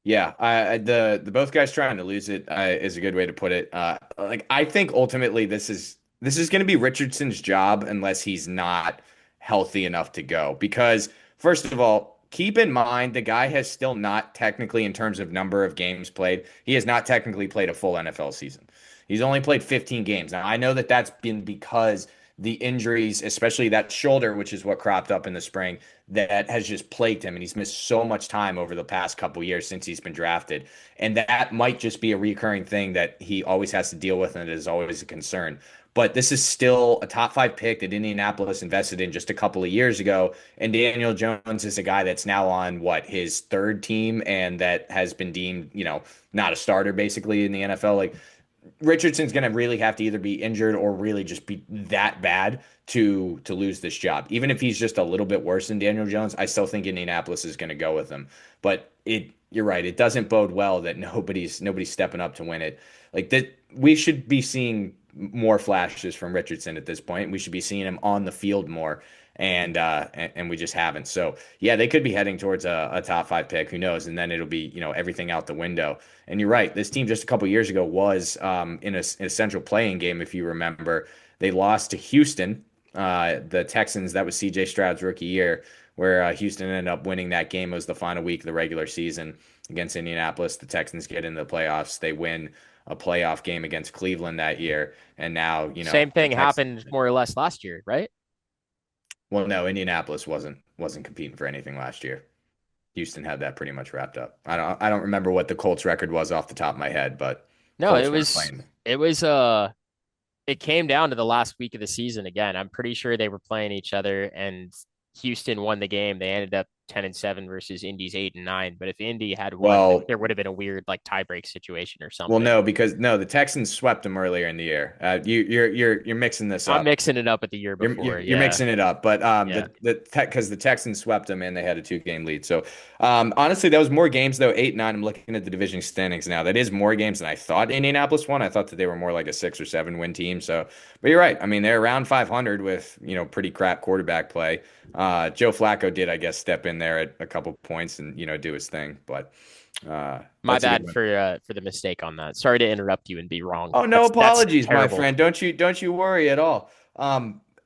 Yeah, the both guys trying to lose it is a good way to put it. I think ultimately this is going to be Richardson's job unless he's not healthy enough to go. Because first of all, keep in mind the guy has still not technically, in terms of number of games played, he has not technically played a full NFL season. He's only played 15 games. Now I know that that's been because the injuries, especially that shoulder, which is what cropped up in the spring, that has just plagued him. And he's missed so much time over the past couple years since he's been drafted. And that might just be a recurring thing that he always has to deal with, and it is always a concern. But this is still a top 5 pick that Indianapolis invested in just a couple of years ago. And Daniel Jones is a guy that's now on his 3rd team, and that has been deemed, not a starter basically in the NFL. Richardson's going to really have to either be injured or really just be that bad to lose this job. Even if he's just a little bit worse than Daniel Jones, I still think Indianapolis is going to go with him. But you're right, it doesn't bode well that nobody's stepping up to win it. We should be seeing more flashes from Richardson at this point. We should be seeing him on the field more. And we just haven't. So yeah, they could be heading towards a top 5 pick. Who knows? And then it'll be everything out the window. And you're right. This team just a couple years ago was in a central playing game. If you remember, they lost to Houston, the Texans. That was C.J. Stroud's rookie year, where Houston ended up winning that game. It was the final week of the regular season against Indianapolis. The Texans get in the playoffs. They win a playoff game against Cleveland that year, and now same thing happened more or less last year, right? Well, no, Indianapolis wasn't competing for anything last year. Houston had that pretty much wrapped up. I don't remember what the Colts record was off the top of my head, but no, it came down to the last week of the season again. I'm pretty sure they were playing each other, and Houston won the game. They ended up 10-7 versus Indy's 8-9. But if Indy had won, there would have been a weird tiebreak situation or something. Well, no, because the Texans swept them earlier in the year. You're mixing this up. I'm mixing it up at the year before. You're mixing it up, but because the Texans swept them and they had a 2-game lead. So honestly, that was more games though. 8-9. I'm looking at the division standings now. That is more games than I thought Indianapolis won. I thought that they were more like a 6 or 7 win team. So, but you're right. I mean, they're around 500 with pretty crap quarterback play. Joe Flacco did, I guess, step in there at a couple points and do his thing, but my bad for the mistake on that. Sorry to interrupt you and be wrong. Oh, no apologies, my friend. Don't you worry at all.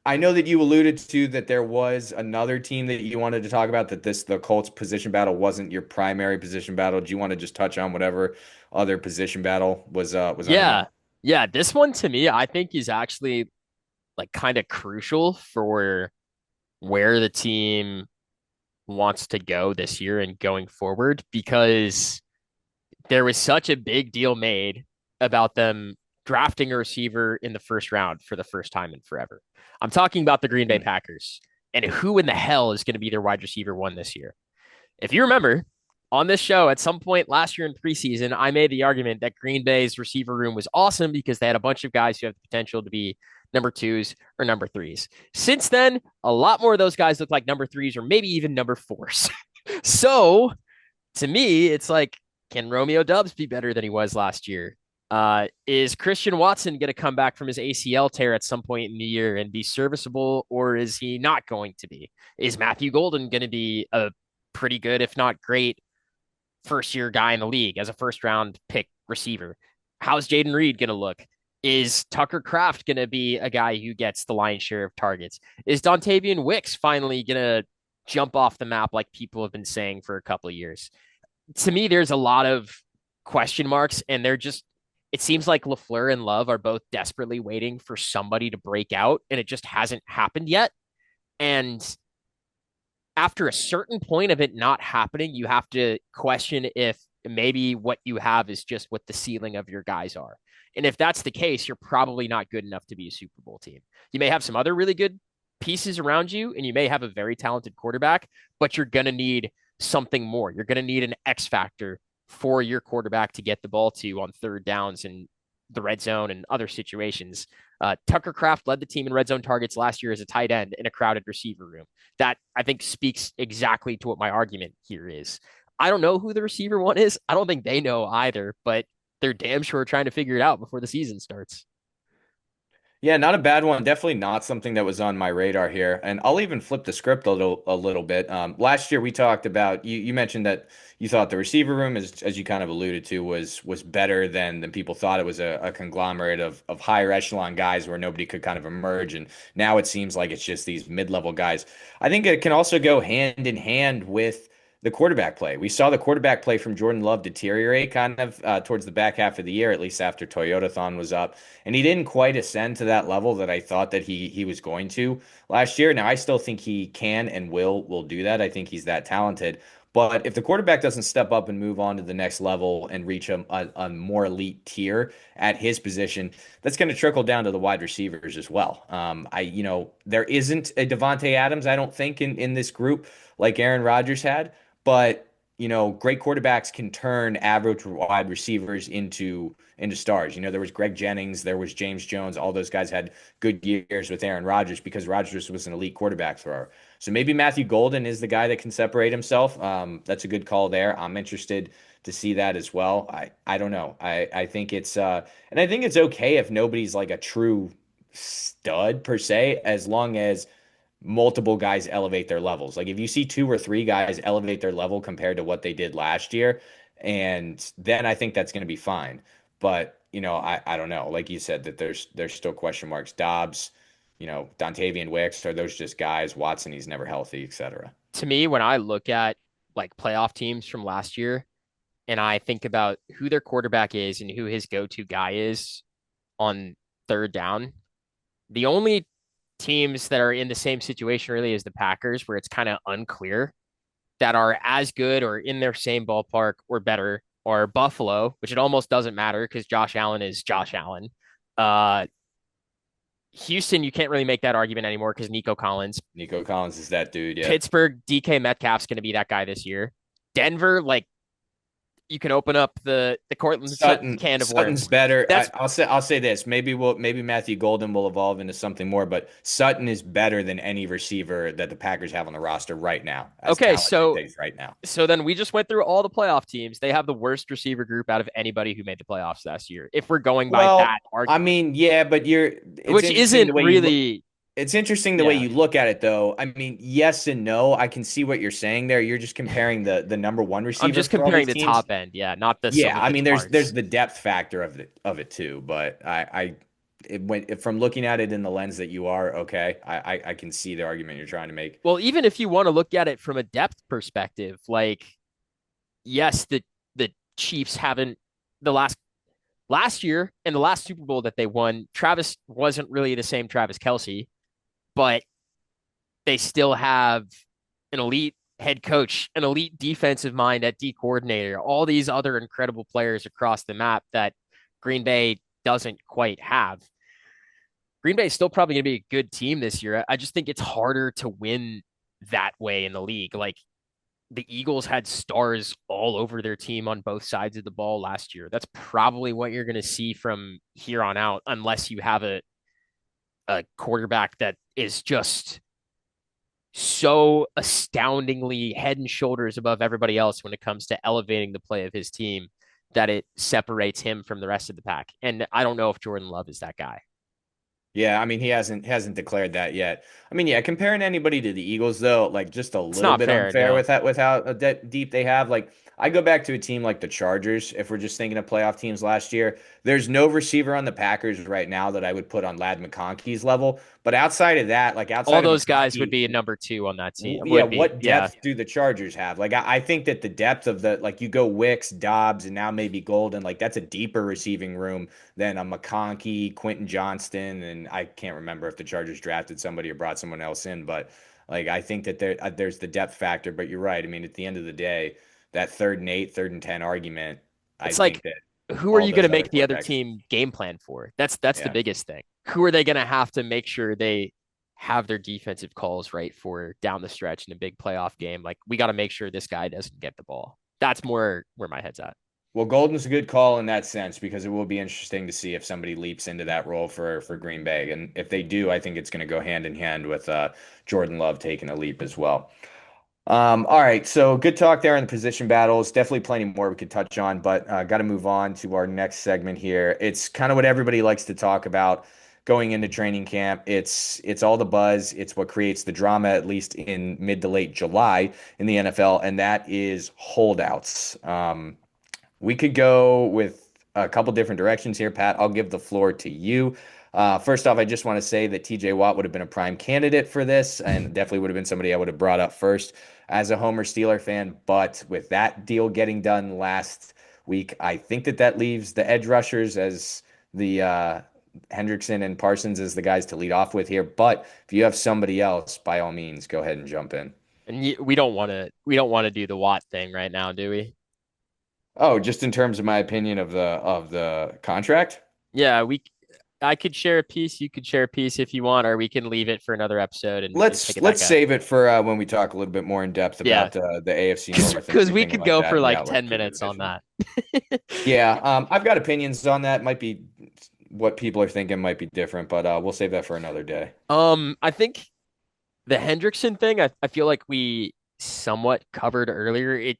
I know that you alluded to that there was another team that you wanted to talk about, that the Colts position battle wasn't your primary position battle. Do you want to just touch on whatever other position battle was on your mind? Yeah. Yeah. This one to me, I think is actually like kind of crucial for where the team wants to go this year and going forward because there was such a big deal made about them drafting a receiver in the first round for the first time in forever. I'm talking about the Green Bay Hmm. Packers and who in the hell is going to be their wide receiver one this year. If you remember, on this show at some point last year in preseason, I made the argument that Green Bay's receiver room was awesome because they had a bunch of guys who have the potential to be number twos or number threes. Since then, a lot more of those guys look like number threes or maybe even number fours. So to me, it's like, can Romeo Dubs be better than he was last year? Is Christian Watson going to come back from his ACL tear at some point in the year and be serviceable, or is he not going to be? Is Matthew Golden going to be a pretty good, if not great, first year guy in the league as a first round pick receiver? How's Jaden Reed going to look? Is Tucker Kraft going to be a guy who gets the lion's share of targets? Is Dontavian Wicks finally going to jump off the map like people have been saying for a couple of years? To me, there's a lot of question marks, and they're just, it seems like LaFleur and Love are both desperately waiting for somebody to break out, and it just hasn't happened yet. And after a certain point of it not happening, you have to question if maybe what you have is just what the ceiling of your guys are. And if that's the case, you're probably not good enough to be a Super Bowl team. You may have some other really good pieces around you, and you may have a very talented quarterback, but you're going to need something more. You're going to need an X factor for your quarterback to get the ball to on third downs and the red zone and other situations. Tucker Kraft led the team in red zone targets last year as a tight end in a crowded receiver room. That I think speaks exactly to what my argument here is. I don't know who the receiver one is. I don't think they know either, but they're damn sure trying to figure it out before the season starts. Yeah, not a bad one. Definitely not something that was on my radar here. And I'll even flip the script a little bit. Last year we talked about you mentioned that you thought the receiver room, as you kind of alluded to, was better than people thought. It was a conglomerate of higher echelon guys where nobody could kind of emerge. And now it seems like it's just these mid-level guys. I think it can also go hand in hand with the quarterback play. We saw the quarterback play from Jordan Love deteriorate kind of towards the back half of the year, at least after Toyotathon was up, and he didn't quite ascend to that level that I thought that he was going to last year. Now I still think he can and will do that. I think he's that talented. But if the quarterback doesn't step up and move on to the next level and reach a more elite tier at his position, that's going to trickle down to the wide receivers as well. There isn't a Devontae Adams, I don't think, in this group like Aaron Rodgers had. But great quarterbacks can turn average wide receivers into stars. There was Greg Jennings, there was James Jones. All those guys had good years with Aaron Rodgers because Rodgers was an elite quarterback thrower. So maybe Matthew Golden is the guy that can separate himself. That's a good call there. I'm interested to see that as well. I don't know. I think and I think it's okay if nobody's like a true stud per se, as long as multiple guys elevate their levels. Like if you see two or three guys elevate their level compared to what they did last year, and then I think that's going to be fine. But I don't know. Like you said, that there's still question marks. Dobbs, Dontavian Wicks, are those just guys? Watson, he's never healthy, etc. To me, when I look at like playoff teams from last year and I think about who their quarterback is and who his go-to guy is on third down, the only teams that are in the same situation really as the Packers, where it's kind of unclear, that are as good or in their same ballpark or better, or Buffalo, which it almost doesn't matter because Josh Allen is Josh Allen. Uh, Houston, you can't really make that argument anymore because Nico Collins. Nico Collins is that dude, yeah. Pittsburgh, DK Metcalf's going to be that guy this year. Denver, like you can open up the Cortland Sutton can of Sutton's worms. better. That's I'll say this. Maybe Matthew Golden will evolve into something more, but Sutton is better than any receiver that the Packers have on the roster right now. okay. Right now. So then we just went through all the playoff teams. They have the worst receiver group out of anybody who made the playoffs last year. If we're going by Well, that I argument, mean, yeah, but which isn't really, it's interesting the way yeah. you look at it, though. I mean, yes and no. I can see what you're saying there. You're just comparing the number one I'm receiver just for all comparing these the teams. top end. Yeah, not the sum Yeah, of I its mean, there's parts. the depth factor of it too, but I from looking at it in the lens that you are, okay, I can see the argument you're trying to make. Well, even if you want to look at it from a depth perspective, like, yes, the Chiefs haven't the last year and the last Super Bowl that they won, Travis wasn't really the same Travis Kelce, but they still have an elite head coach, an elite defensive mind at D coordinator, all these other incredible players across the map that Green Bay doesn't quite have. Green Bay is still probably going to be a good team this year. I just think it's harder to win that way in the league. Like, the Eagles had stars all over their team on both sides of the ball last year. That's probably what you're going to see from here on out, unless you have a quarterback that is just so astoundingly head and shoulders above everybody else when it comes to elevating the play of his team that it separates him from the rest of the pack. And I don't know if Jordan Love is that guy. Yeah, I mean, he hasn't declared that yet. I mean, yeah, comparing anybody to the Eagles though, like just a It's little not bit fair, unfair no. with how deep they have. Like, I go back to a team like the Chargers. If we're just thinking of playoff teams last year, there's no receiver on the Packers right now that I would put on Lad McConkey's level. But outside of that, like All outside of those guys would McConkey, be a number two on that team. yeah, Would be, what yeah. depth do the Chargers have? Like, I think that the depth of the, like, you go Wicks, Dobbs, and now maybe Golden, like, that's a deeper receiving room than a McConkey, Quentin Johnston, and I can't remember if the Chargers drafted somebody or brought someone else in, but like, I think that there's the depth factor. But you're right. I mean, at the end of the day, that 3rd and 8, 3rd and 10 argument, I It's think like, that who are all you going those to other make the other quarterbacks, team game plan for? That's the yeah. biggest thing. Who are they going to have to make sure they have their defensive calls right for down the stretch in a big playoff game? Like, we got to make sure this guy doesn't get the ball. That's more where my head's at. Well, Golden's a good call in that sense because it will be interesting to see if somebody leaps into that role for Green Bay, and if they do, I think it's going to go hand in hand with Jordan Love taking a leap as well. All right, so good talk there on the position battles. Definitely plenty more we could touch on, but got to move on to our next segment here. It's kind of what everybody likes to talk about going into training camp. It's all the buzz. It's what creates the drama, at least in mid to late July in the NFL, and that is holdouts. We could go with a couple different directions here, Pat. I'll give the floor to you. First off, I just want to say that TJ Watt would have been a prime candidate for this and definitely would have been somebody I would have brought up first as a Homer Steeler fan. But with that deal getting done last week, I think that leaves the edge rushers as the Hendrickson and Parsons as the guys to lead off with here. But if you have somebody else, by all means, go ahead and jump in. And we don't want to do the Watt thing right now, do we? Oh, just in terms of my opinion of the contract? Yeah, I could share a piece, you could share a piece if you want, or we can leave it for another episode and pick it back Let's up. save it for when we talk a little bit more in depth about the AFC North Because we everything could go that for in the like outlook 10 for the minutes on division. that. Yeah, I've got opinions on that. Might be what people are thinking might be different, but we'll save that for another day. I think the Hendrickson thing, I feel like we somewhat covered earlier. It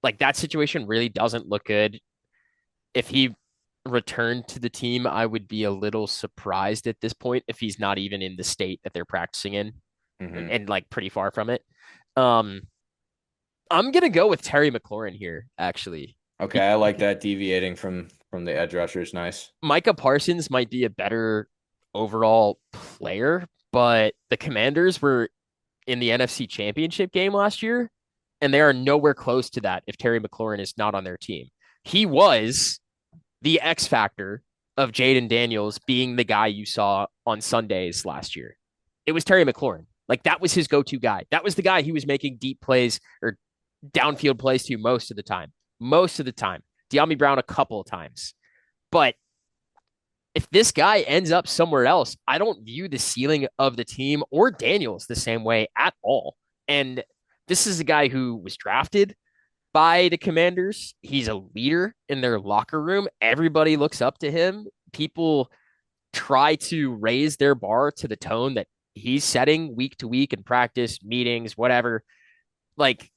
like that situation really doesn't look good. If he returned to the team, I would be a little surprised at this point if he's not even in the state that they're practicing in and like pretty far from it. I'm gonna go with Terry McLaurin here, actually. Okay, I like that deviating from the edge rushers. Nice. Micah Parsons might be a better overall player, but the Commanders were in the NFC Championship game last year, and they are nowhere close to that if Terry McLaurin is not on their team. He was the X factor of Jaden Daniels being the guy you saw on Sundays last year. It was Terry McLaurin. Like, that was his go-to guy. That was the guy he was making deep plays or downfield plays to most of the time. Most of the time. De'Ami Brown a couple of times. But if this guy ends up somewhere else, I don't view the ceiling of the team or Daniels the same way at all. And this is a guy who was drafted by the Commanders. He's a leader in their locker room. Everybody looks up to him. People try to raise their bar to the tone that he's setting week to week in practice, meetings, whatever. Like,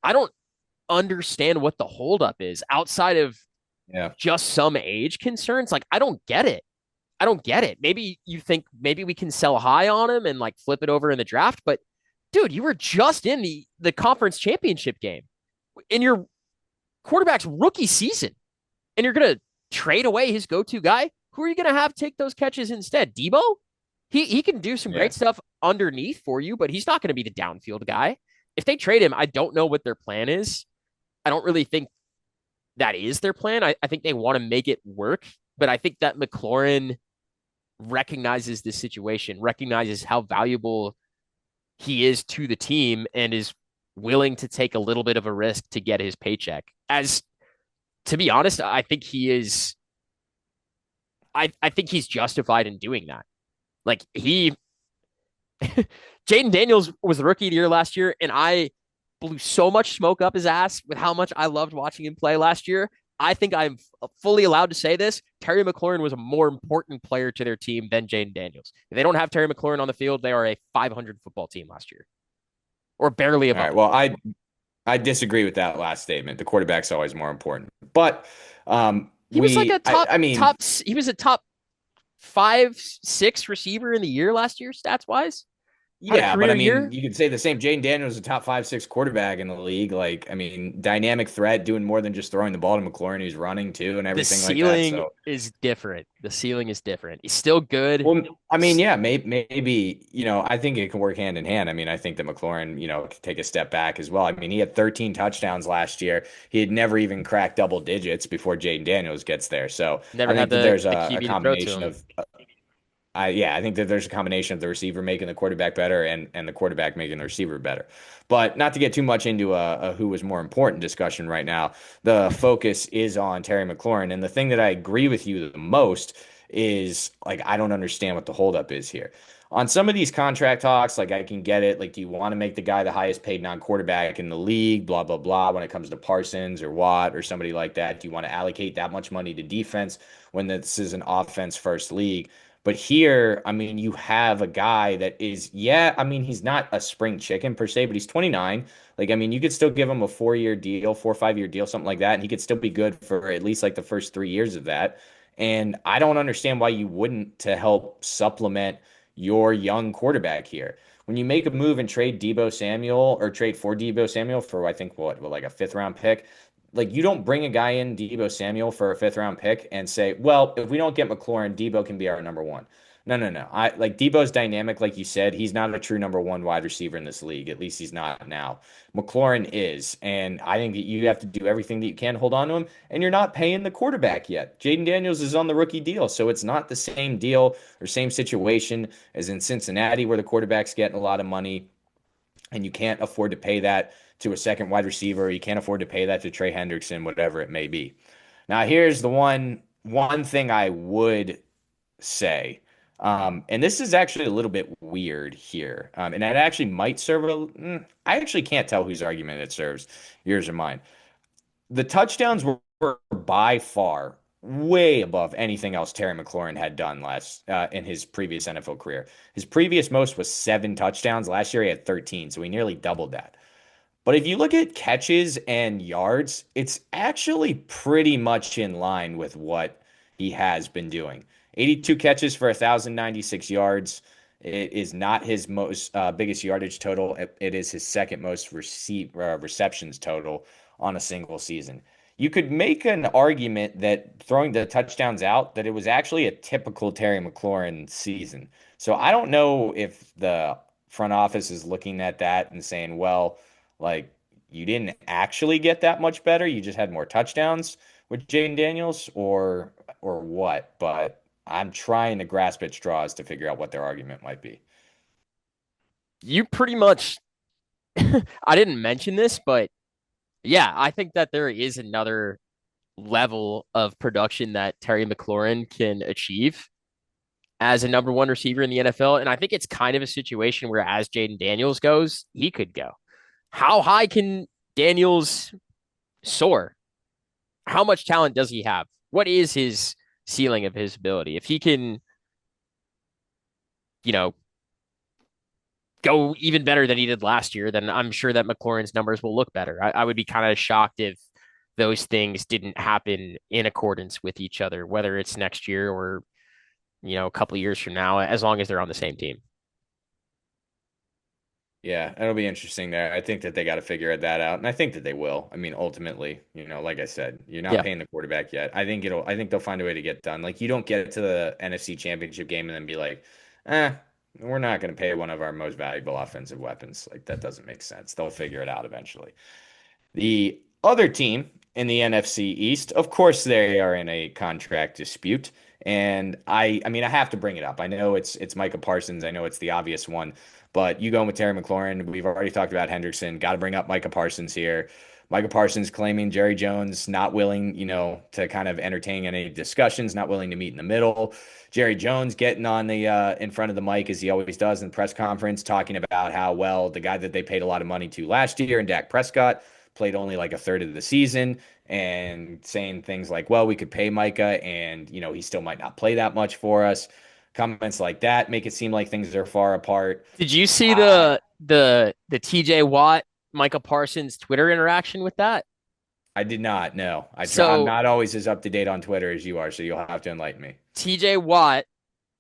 I don't understand what the holdup is outside of just some age concerns. Like, I don't get it. I don't get it. Maybe you think maybe we can sell high on him and like flip it over in the draft, but dude, you were just in the conference championship game in your quarterback's rookie season, and you're going to trade away his go-to guy. who are you going to have take those catches instead? Debo? He can do some Yeah. great stuff underneath for you, but he's not going to be the downfield guy. If they trade him, I don't know what their plan is. I don't really think that is their plan. I think they want to make it work, but I think that McLaurin recognizes this situation, recognizes how valuable he is to the team, and is willing to take a little bit of a risk to get his paycheck. As to be honest, I think he is. I think he's justified in doing that. Like Jaden Daniels was the rookie of the year last year, and I blew so much smoke up his ass with how much I loved watching him play last year. I think I'm fully allowed to say this. Terry McLaurin was a more important player to their team than Jaden Daniels. If they don't have Terry McLaurin on the field, they are a 500 football team last year, or barely All above. right. Well, I disagree with that last statement. The quarterback's always more important. But He was like a I mean, top. He was a top 5, 6 receiver in the year last year, stats wise. Had a yeah, but career I mean, year. you could say the same. Jaden Daniels is a top 5, 6 quarterback in the league. Like, I mean, dynamic threat, doing more than just throwing the ball to McLaurin, who's running too, and The everything like that. ceiling So, is different. The ceiling is different. He's still good. well, I mean, yeah, maybe, I think it can work hand in hand. I mean, I think that McLaurin, could take a step back as well. I mean, he had 13 touchdowns last year. He had never even cracked double digits before Jaden Daniels gets there. So Never I had think that the there's a QB to throw to combination him. of I think that there's a combination of the receiver making the quarterback better and the quarterback making the receiver better. But not to get too much into a who was more important discussion right now, the focus is on Terry McLaurin. And the thing that I agree with you the most is like I don't understand what the holdup is here. On some of these contract talks, like I can get it. Like, do you want to make the guy the highest paid non-quarterback in the league? Blah, blah, blah. When it comes to Parsons or Watt or somebody like that, do you want to allocate that much money to defense when this is an offense first league? But here, I mean, you have a guy that is, yeah, I mean, he's not a spring chicken per se, but he's 29. Like, I mean, you could still give him a 4-year deal, 4 or 5 year deal, something like that, and he could still be good for at least like the first 3 years of that. And I don't understand why you wouldn't to help supplement your young quarterback here. When you make a move and trade Debo Samuel or trade for Debo Samuel for, I think, what like a 5th round pick, like you don't bring a guy in Debo Samuel for a 5th round pick and say, well, if we don't get McLaurin, Debo can be our number one. No, no, no. I like Debo's dynamic, like you said. He's not a true number one wide receiver in this league. At least he's not now. McLaurin is, and I think that you have to do everything that you can to hold on to him. And you're not paying the quarterback yet. Jaden Daniels is on the rookie deal, so it's not the same deal or same situation as in Cincinnati, where the quarterback's getting a lot of money and you can't afford to pay that to a second wide receiver. You can't afford to pay that to Trey Hendrickson, whatever it may be. Now, here's the one thing I would say, and this is actually a little bit weird here, and it actually might serve I actually can't tell whose argument it serves, yours or mine. The touchdowns were by far way above anything else Terry McLaurin had done last in his previous NFL career. His previous most was 7 touchdowns. Last year he had 13, so he nearly doubled that. But if you look at catches and yards, it's actually pretty much in line with what he has been doing. 82 catches for 1,096 yards. It is not his most biggest yardage total. It is his second most receptions total on a single season. You could make an argument that throwing the touchdowns out, that it was actually a typical Terry McLaurin season. So I don't know if the front office is looking at that and saying, well, like you didn't actually get that much better. You just had more touchdowns with Jaden Daniels or what. But I'm trying to grasp at straws to figure out what their argument might be. You pretty much, I didn't mention this, but yeah, I think that there is another level of production that Terry McLaurin can achieve as a number one receiver in the NFL. And I think it's kind of a situation where, as Jaden Daniels goes, he could go. How high can Daniels soar? How much talent does he have? What is his ceiling of his ability? If he can, you know, go even better than he did last year, then I'm sure that McLaurin's numbers will look better. I would be kind of shocked if those things didn't happen in accordance with each other, whether it's next year or, a couple of years from now, as long as they're on the same team. Yeah, it'll be interesting there. I think that they got to figure that out, and I think that they will. I mean, ultimately, like I said, you're not Yeah. paying the quarterback yet. I think they'll find a way to get done. Like you don't get to the NFC Championship game and then be like, eh, we're not going to pay one of our most valuable offensive weapons. Like that doesn't make sense. They'll figure it out eventually. The other team in the NFC East, of course, they are in a contract dispute. And I mean, I have to bring it up. I know it's Micah Parsons. I know it's the obvious one, but you going with Terry McLaurin. We've already talked about Hendrickson. Got to bring up Micah Parsons here. Micah Parsons claiming Jerry Jones not willing, to kind of entertain any discussions, not willing to meet in the middle. Jerry Jones getting on the in front of the mic as he always does in the press conference, talking about how well the guy that they paid a lot of money to last year and Dak Prescott played only like a third of the season and saying things like, well, we could pay Micah and, he still might not play that much for us. Comments like that make it seem like things are far apart. Did you see Uh, the TJ Watt Micah Parsons Twitter interaction with that? I did not know. I'm So not always as up to date on Twitter as you are, so you'll have to enlighten me. TJ Watt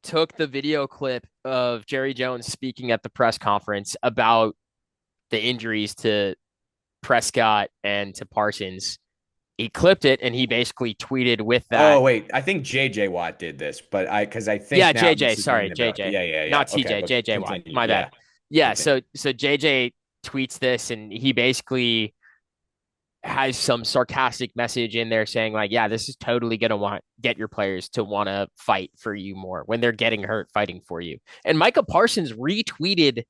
took the video clip of Jerry Jones speaking at the press conference about the injuries to Prescott and to Parsons. He clipped it and he basically tweeted with Oh, that. wait. I think JJ Watt did this, but because I Yeah, think now JJ. this is Sorry, ringing a bell. JJ. Yeah, yeah, yeah. Not Okay, TJ, but JJ Watt. continue. My Yeah, bad. Yeah, continue. so JJ tweets this and he basically has some sarcastic message in there saying like, yeah, this is totally going to get your players to want to fight for you more when they're getting hurt fighting for you. And Micah Parsons retweeted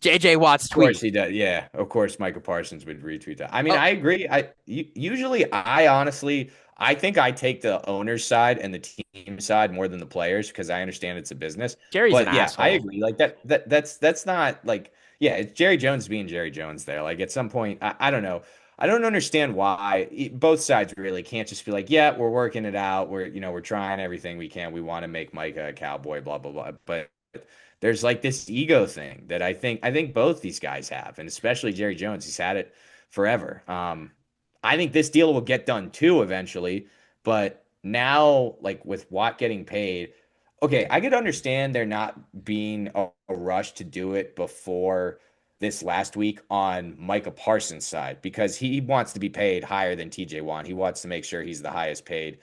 JJ Watt's Of course tweet. he does. Yeah, of course Michael Parsons would retweet that. I mean, Oh, I agree. Usually, I honestly, I think I take the owner's side and the team side more than the players because I understand it's a business. Jerry's an But yeah, I asshole. agree. Like that's not like yeah, it's Jerry Jones being Jerry Jones there. Like at some point, I don't know. I don't understand why both sides really can't just be like, yeah, we're working it out. We're trying everything we can. We want to make Micah a cowboy, blah blah blah. But there's like this ego thing that I think both these guys have, and especially Jerry Jones. He's had it forever. I think this deal will get done too eventually, but now like with Watt getting paid, okay, I could understand there not being a rush to do it before this last week on Micah Parsons' side because he wants to be paid higher than TJ Watt. He wants to make sure he's the highest paid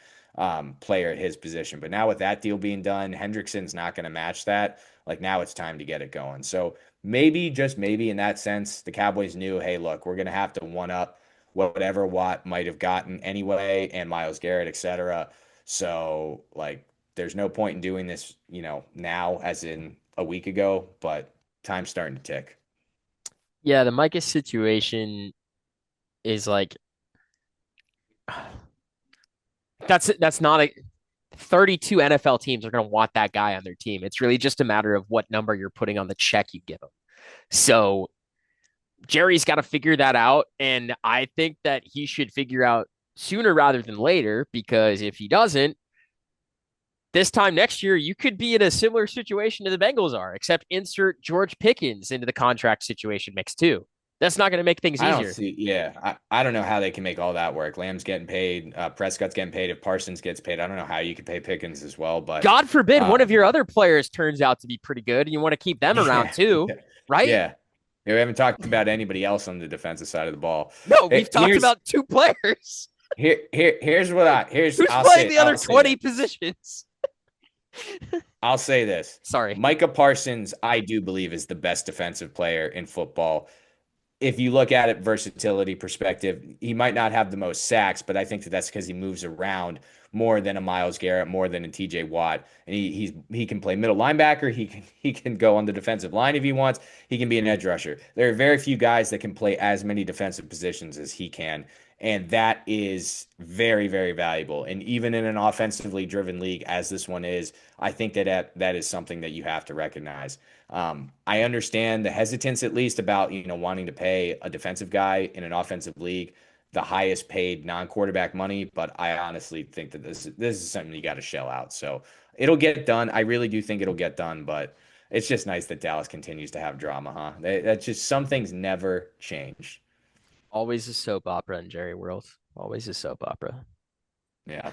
player at his position. But now with that deal being done, Hendrickson's not going to match that. Like now it's time to get it going. So maybe, just maybe in that sense, the Cowboys knew, hey, look, we're going to have to one up whatever Watt might have gotten anyway, and Myles Garrett, etc. So like, there's no point in doing this, now as in a week ago, but time's starting to tick. Yeah, the Micah situation is like that's not a 32 NFL teams are going to want that guy on their team. It's really just a matter of what number you're putting on the check you give him. So Jerry's got to figure that out. And I think that he should figure out sooner rather than later, because if he doesn't, this time next year, you could be in a similar situation to the Bengals are, except insert George Pickens into the contract situation mix too. That's not going to make things I don't easier. see, yeah, I don't know how they can make all that work. Lamb's getting paid, Prescott's getting paid. If Parsons gets paid, I don't know how you could pay Pickens as well, but God forbid one of um, your other players turns out to be pretty good and you want to keep them around yeah, too, yeah, right? yeah. We haven't talked about anybody else on the defensive side of the ball. No, we've Hey, talked about two players. Here's Who's playing the other I'll say 20 this. positions? I'll say this. Sorry. Micah Parsons, I do believe, is the best defensive player in football. If you look at it versatility perspective, he might not have the most sacks, but I think that that's because he moves around more than a Myles Garrett, more than a TJ Watt, and he can play middle linebacker. He can go on the defensive line if he wants. He can be an edge rusher. There are very few guys that can play as many defensive positions as he can, and that is very very valuable. And even in an offensively driven league as this one is, I think that is something that you have to recognize. I understand the hesitance, at least, about wanting to pay a defensive guy in an offensive league the highest paid non-quarterback money, but I honestly think that this is something you got to shell out. So it'll get done. I really do think it'll get done, but it's just nice that Dallas continues to have drama, huh? That's just some things never change. Always a soap opera in Jerry World. Always a soap opera. Yeah.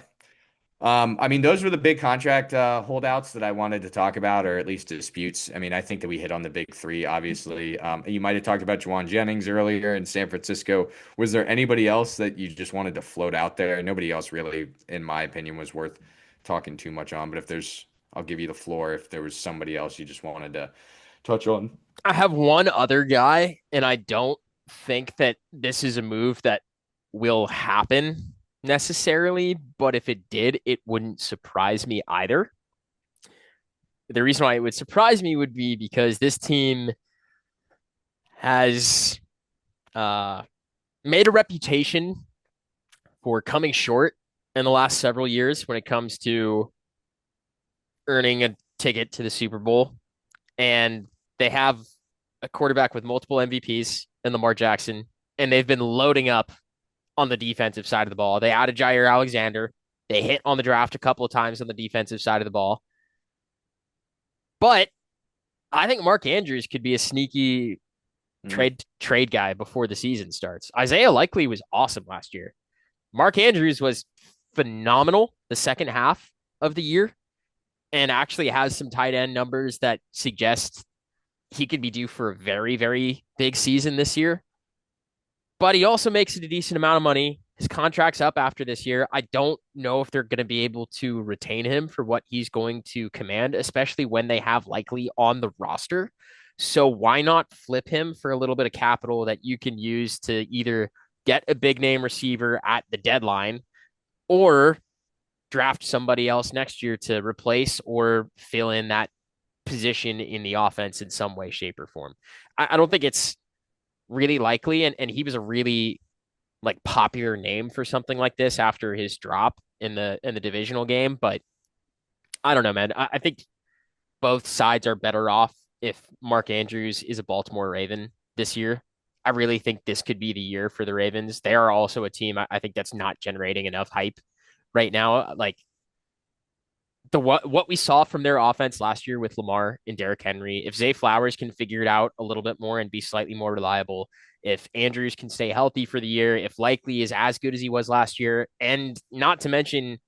I mean, those were the big contract holdouts that I wanted to talk about, or at least disputes. I mean, I think that we hit on the big three, obviously. You might have talked about Juwan Jennings earlier in San Francisco. Was there anybody else that you just wanted to float out there? Nobody else really, in my opinion, was worth talking too much on. But if there's, I'll give you the floor if there was somebody else you just wanted to touch on. I have one other guy, and I don't think that this is a move that will happen necessarily, but if it did, it wouldn't surprise me either. The reason why it would surprise me would be because this team has uh, made a reputation for coming short in the last several years when it comes to earning a ticket to the Super Bowl. And they have a quarterback with multiple MVPs in Lamar Jackson, and they've been loading up on the defensive side of the ball. They added Jair Alexander. They hit on the draft a couple of times on the defensive side of the ball. But I think Mark Andrews could be a sneaky Mhm. trade guy before the season starts. Isaiah Likely was awesome last year. Mark Andrews was phenomenal the second half of the year and actually has some tight end numbers that suggest he could be due for a very, very big season this year. But he also makes it a decent amount of money. His contract's up after this year. I don't know if they're going to be able to retain him for what he's going to command, especially when they have Likely on the roster. So why not flip him for a little bit of capital that you can use to either get a big name receiver at the deadline or draft somebody else next year to replace or fill in that position in the offense in some way, shape, or form. I don't think it's really likely, and he was a really like popular name for something like this after his drop in the divisional game. But I don't know, man. I think both sides are better off if Mark Andrews is a Baltimore Raven this year. I really think this could be the year for the Ravens. They are also a team I think that's not generating enough hype right now. Like the what we saw from their offense last year with Lamar and Derrick Henry, if Zay Flowers can figure it out a little bit more and be slightly more reliable, if Andrews can stay healthy for the year, if Likely is as good as he was last year, and not to mention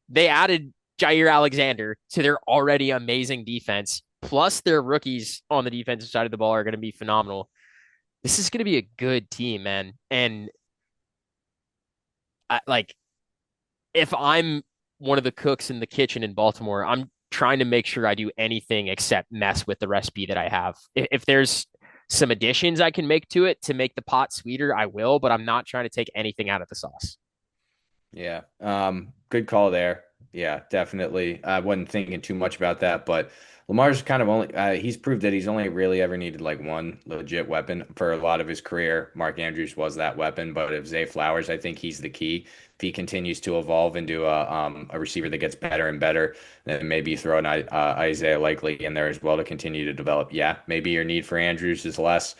they added Jair Alexander to their already amazing defense, plus their rookies on the defensive side of the ball are going to be phenomenal. This is going to be a good team, man. And like if I'm one of the cooks in the kitchen in Baltimore, I'm trying to make sure I do anything except mess with the recipe that I have. If there's some additions I can make to it to make the pot sweeter, I will, but I'm not trying to take anything out of the sauce. Yeah. Good call there. Yeah, definitely. I wasn't thinking too much about that, but Lamar's kind of only he's proved that he's only really ever needed like one legit weapon for a lot of his career. Mark Andrews was that weapon, but if Zay Flowers, I think he's the key. If he continues to evolve into a receiver that gets better and better, then maybe throw an Isaiah Likely in there as well to continue to develop. Yeah, maybe your need for Andrews is less.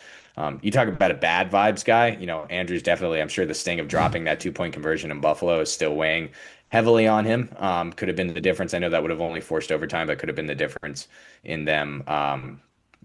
You talk about a bad vibes guy. You know, Andrews definitely, I'm sure the sting of dropping that 2 point conversion in Buffalo is still weighing heavily on him. Could have been the difference. I know that would have only forced overtime, but could have been the difference in them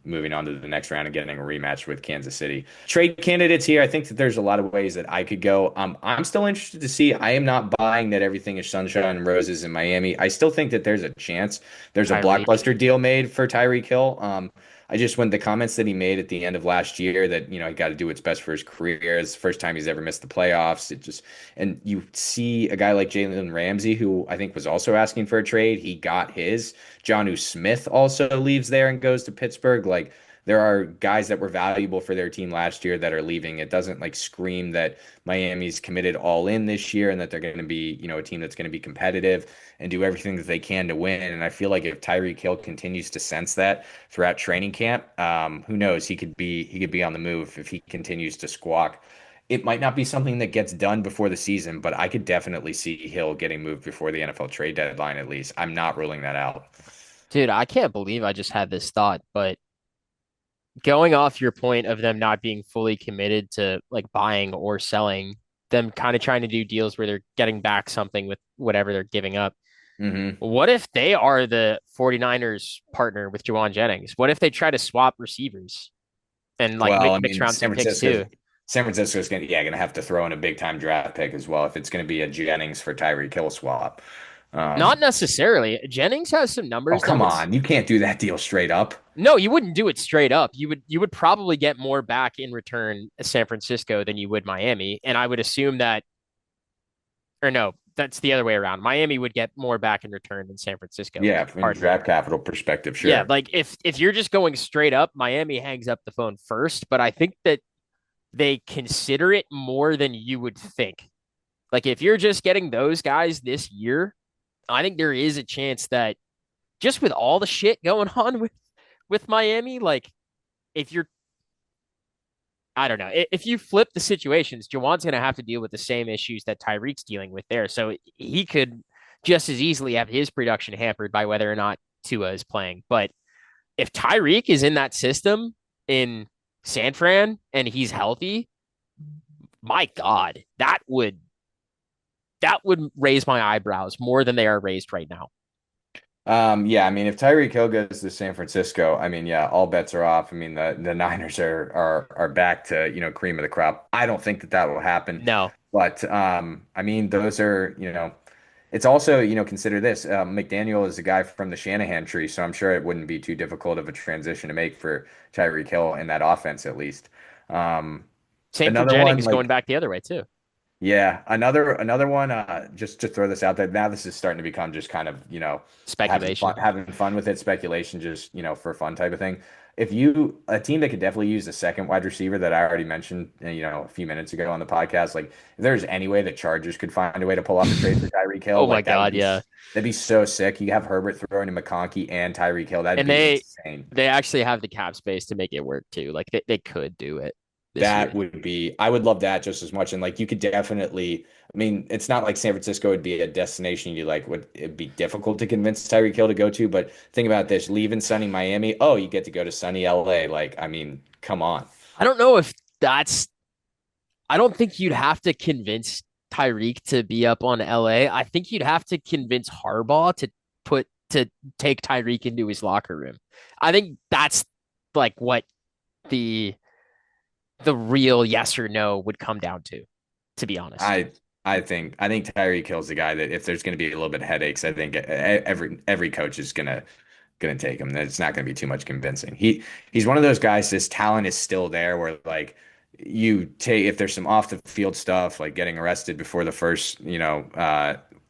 moving on to the next round and getting a rematch with Kansas City. Trade candidates here, I think that there's a lot of ways that I could go. I'm still interested to see. I am not buying that everything is sunshine and roses in Miami. I still think that there's a chance there's a Tyreek. blockbuster deal made for Tyreek Hill. I just went the comments that he made at the end of last year that, you know, he got to do what's best for his career. It's the first time he's ever missed the playoffs. And you see a guy like Jalen Ramsey, who I think was also asking for a trade. He got his. Jonnu Smith also leaves there and goes to Pittsburgh. Like, there are guys that were valuable for their team last year that are leaving. It doesn't like scream that Miami's committed all in this year and that they're going to be, you know, a team that's going to be competitive and do everything that they can to win. And I feel like if Tyreek Hill continues to sense that throughout training camp, who knows? He could be on the move if he continues to squawk. It might not be something that gets done before the season, but I could definitely see Hill getting moved before the NFL trade deadline at least. I'm not ruling that out. Dude, I can't believe I just had this thought, but going off your point of them not being fully committed to like buying or selling, them kind of trying to do deals where they're getting back something with whatever they're giving up. Hmm. What if they are the 49ers partner with Jawan Jennings? What if they try to swap receivers and like Well, I mix mean, around some picks too? San Francisco's gonna have to throw in a big time draft pick as well if it's gonna be a Jennings for Tyreek Hill swap. Not necessarily. Jennings has some Oh, numbers that come would. on. You can't do that deal straight up. No, you wouldn't do it straight up. You would probably get more back in return San Francisco than you would Miami, and I would assume that, or no, that's the other way around. Miami would get more back in return than San Francisco. Yeah, from Pardon me. draft capital perspective, Yeah, sure. like if you're just going straight up, Miami hangs up the phone first, but I think that they consider it more than you would think. Like if you're just getting those guys this year, I think there is a chance that just with all the shit going on with Miami, like if you're I don't know. If you flip the situations, Jawan's going to have to deal with the same issues that Tyreek's dealing with there. So he could just as easily have his production hampered by whether or not Tua is playing. But if Tyreek is in that system in San Fran and he's healthy, my God, that would raise my eyebrows more than they are raised right now. Yeah, I mean, if Tyreek Hill goes to San Francisco, I mean, yeah, all bets are off. I mean, the Niners are back to, cream of the crop. I don't think that that will happen, No. but I mean, those are, it's also, consider this. McDaniel is a guy from the Shanahan tree, so I'm sure it wouldn't be too difficult of a transition to make for Tyreek Hill in that offense, at least. Um, Same for Another one, Jennings like, going back the other way too. yeah, another one. Just to throw this out there, now this is starting to become just kind of Speculation. having fun with it, speculation, just for fun type of thing. If you a team that could definitely use a second wide receiver that I already mentioned, a few minutes ago on the podcast, like if there's any way the Chargers could find a way to pull off a trade for Tyreek Hill, Oh my like God, yeah. that'd be so sick. You have Herbert throwing to McConkey and Tyreek Hill, that'd And be they insane. they actually have the cap space to make it work too. Like they could do it this year. That would be, I would love that just as much. And like, you could definitely, I mean, it's not like San Francisco would be a destination you like, would it be difficult to convince Tyreek Hill to go to? But think about this, leaving sunny Miami. Oh, you get to go to sunny LA. Like, I mean, come on. I don't know if that's I don't think you'd have to convince Tyreek to be up on LA. I think you'd have to convince Harbaugh to take Tyreek into his locker room. I think that's like what the the real yes or no would come down to be honest. I I think Tyreek Hill's the guy that if there's going to be a little bit of headaches, I think every coach is gonna take him. It's not gonna be too much convincing. He's one of those guys. His talent is still there. Where like you take if there's some off the field stuff like getting arrested before the first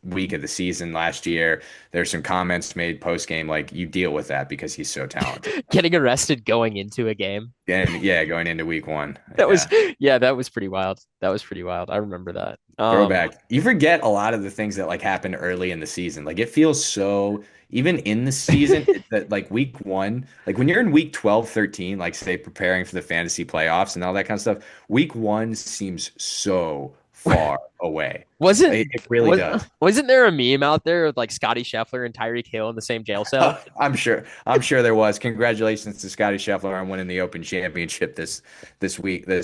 week of the season last year. There's some comments made post game. Like you deal with that because he's so talented. Getting arrested going into a game. And yeah, going into week one. That was Yeah. yeah, that was pretty wild. That was pretty wild. I remember that. Throwback. You forget a lot of the things that like happened early in the season. Like it feels so even in the season that like week one, like when you're in week 12, 13, like say preparing for the fantasy playoffs and all that kind of stuff, week one seems so far away. Wasn't It really does. wasn't there a meme out there with like Scotty Scheffler and Tyreek Hill in the same jail cell? I'm sure there was. Congratulations to Scotty Scheffler on winning the Open Championship this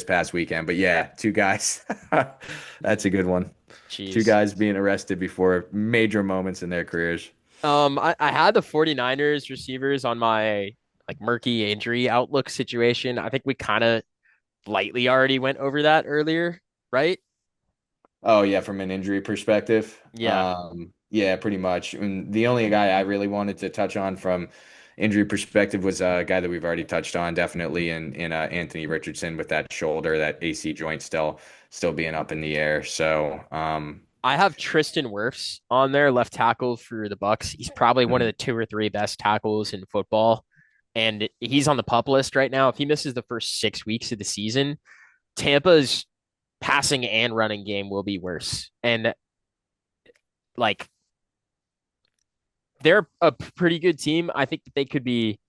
past weekend. But yeah, two guys. That's a good one. Two Jeez. guys being arrested before major moments in their careers. I had the 49ers receivers on my like murky injury outlook situation. I think we kind of lightly already went over that earlier, right? Oh yeah, from an injury perspective. Yeah. Yeah, pretty much. And the only guy I really wanted to touch on from injury perspective was a guy that we've already touched on, definitely in Anthony Richardson with that shoulder, that AC joint still being up in the air. So I have Tristan Wirfs on there, left tackle for the Bucks. He's probably one of the two or three best tackles in football, and he's on the pup list right now. If he misses the first 6 weeks of the season, Tampa's passing and running game will be worse. And like they're a pretty good team. I think that they could be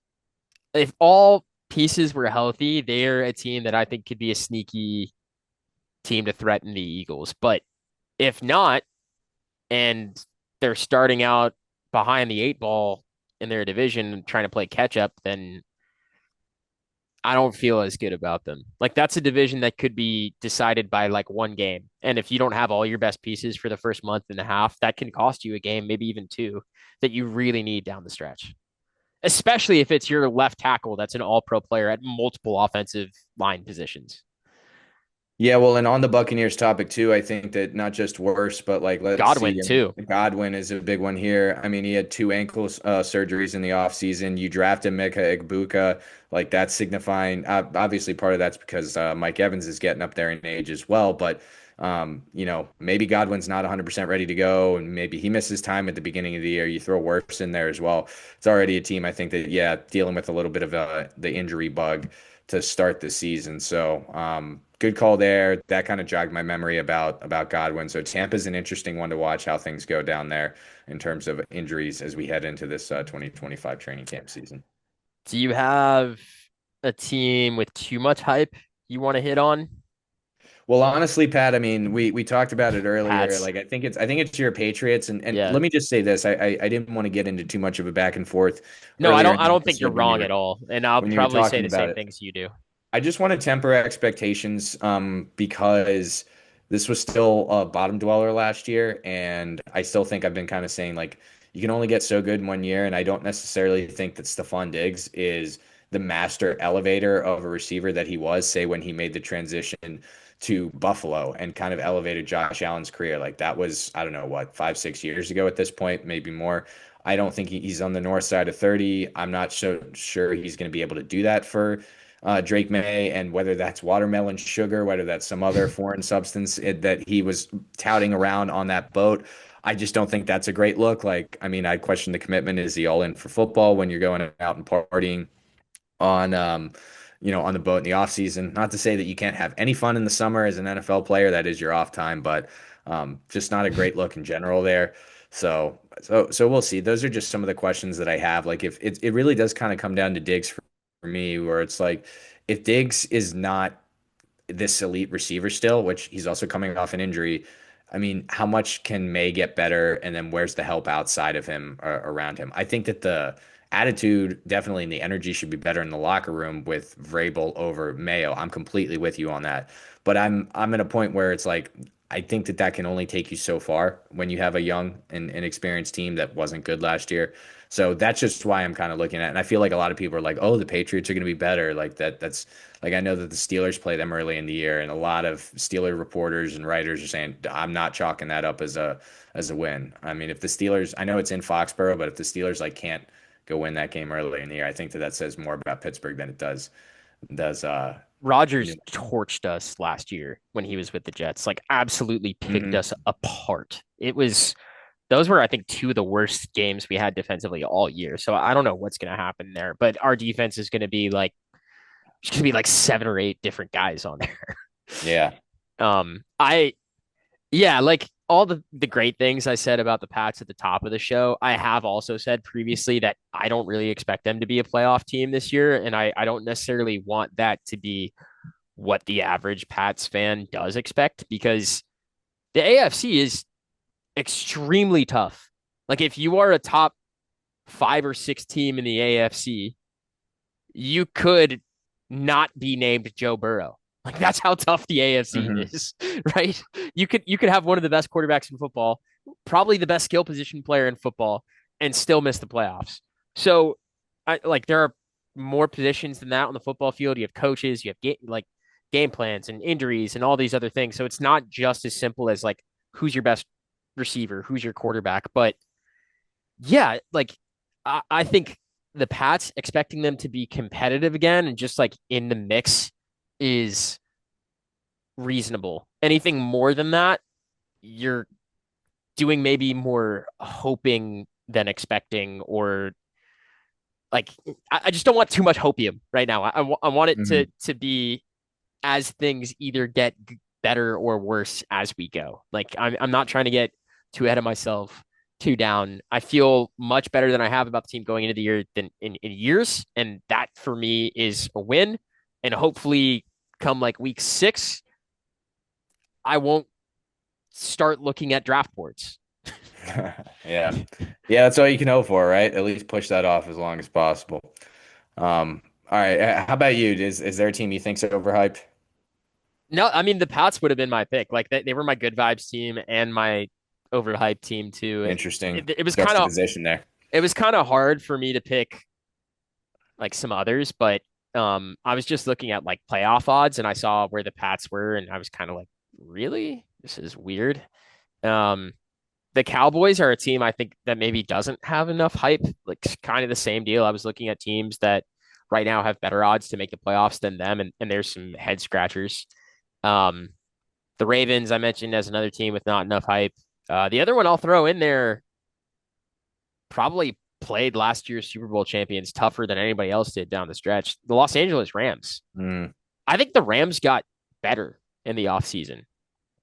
if all pieces were healthy, they're a team that I think could be a sneaky team to threaten the Eagles. But if not, and they're starting out behind the eight ball in their division trying to play catch up, then I don't feel as good about them. Like that's a division that could be decided by like one game. And if you don't have all your best pieces for the first month and a half, that can cost you a game, maybe even two, that you really need down the stretch. Especially if it's your left tackle that's an all pro player at multiple offensive line positions. Yeah, well, and on the Buccaneers topic too, I think that not just worse, but like let's Godwin see, I mean, too. Godwin is a big one here. I mean, he had two ankle surgeries in the offseason. You drafted Mika Igbuka, like that's signifying. Obviously, part of that's because Mike Evans is getting up there in age as well. But maybe Godwin's not 100% ready to go, and maybe he misses time at the beginning of the year. You throw Wirfs in there as well. It's already a team I think that yeah, dealing with a little bit of the injury bug to start the season. So good call there. That kind of jogged my memory about Godwin. So Tampa's an interesting one to watch how things go down there in terms of injuries as we head into this 2025 training camp season. Do you have a team with too much hype you want to hit on? Well, honestly, Pat, I mean, we talked about it earlier. Pats. Like, I think it's your Patriots, and Yeah. let me just say this: I didn't want to get into too much of a back and forth No, I earlier don't in I the don't think you're episode when you wrong at were all. And I'll when you were probably say talking the about same it. things you do. I just want to temper expectations because this was still a bottom dweller last year, and I still think I've been kind of saying like you can only get so good in one year, and I don't necessarily think that Stephon Diggs is the master elevator of a receiver that he was, say, when he made the transition to Buffalo and kind of elevated Josh Allen's career. Like that was, I don't know what, 5, 6 years ago at this point, maybe more. I don't think he's on the north side of 30. I'm not so sure he's going to be able to do that for Drake May, and whether that's watermelon sugar, whether that's some other foreign substance that he was touting around on that boat. I just don't think that's a great look. Like, I mean, I question the commitment. Is he all in for football when you're going out and partying on on the boat in the off season? Not to say that you can't have any fun in the summer as an NFL player, that is your off time, but just not a great look in general there. So we'll see. Those are just some of the questions that I have. Like if it really does kind of come down to Diggs for me, where it's like if Diggs is not this elite receiver still, which he's also coming off an injury. I mean, how much can May get better? And then where's the help outside of him or around him? I think that the attitude definitely and the energy should be better in the locker room with Vrabel over Mayo. I'm completely with you on that. But I'm at a point where it's like I think that can only take you so far when you have a young and inexperienced team that wasn't good last year. So that's just why I'm kind of looking at it. And I feel like a lot of people are like, oh, the Patriots are going to be better. Like that's like I know that the Steelers play them early in the year, and a lot of Steeler reporters and writers are saying I'm not chalking that up as a win. I mean, if the Steelers, I know it's in Foxborough, but if the Steelers like can't go win that game early in the year, I think that says more about Pittsburgh than it does Rodgers New. torched us last year when he was with the Jets, like absolutely picked Mhm. us apart. Those were, I think, two of the worst games we had defensively all year. So I don't know what's going to happen there, but our defense is going to be like, there's going to be like 7 or 8 different guys on there. Yeah. I Yeah, like all the great things I said about the Pats at the top of the show, I have also said previously that I don't really expect them to be a playoff team this year, and I don't necessarily want that to be what the average Pats fan does expect because the AFC is extremely tough. Like if you are a top 5 or 6 team in the AFC, you could not be named Joe Burrow. Like that's how tough the AFC Hmm. is, right? You could have one of the best quarterbacks in football, probably the best skill position player in football, and still miss the playoffs. So, there are more positions than that on the football field. You have coaches, you have game plans and injuries and all these other things. So it's not just as simple as like who's your best receiver, who's your quarterback, but yeah, like I think the Pats expecting them to be competitive again and just like in the mix is reasonable. Anything more than that, you're doing maybe more hoping than expecting, or like I just don't want too much hopium right now. I want it Hmm. to be as things either get better or worse as we go. Like I'm not trying to get too ahead of myself, too down. I feel much better than I have about the team going into the year than in years, and that for me is a win. And hopefully, come like week 6, I won't start looking at draft boards. Yeah. Yeah, that's all you can hope for, right? At least push that off as long as possible. All right. How about you? Is there a team you think's overhyped? No, I mean the Pats would have been my pick. Like they were my good vibes team and my overhyped team too. Interesting It was kind of juxtaposition there. it was kind of hard for me to pick like some others, but I was just looking at like playoff odds and I saw where the Pats were and I was kind of like, really? This is weird. Um, the Cowboys are a team I think that maybe doesn't have enough hype. Like kind of the same deal. I was looking at teams that right now have better odds to make the playoffs than them, and there's some head scratchers. Um, the Ravens I mentioned as another team with not enough hype. The other one I'll throw in there probably played last year's Super Bowl champions tougher than anybody else did down the stretch. The Los Angeles Rams. Mm. I think the Rams got better in the offseason.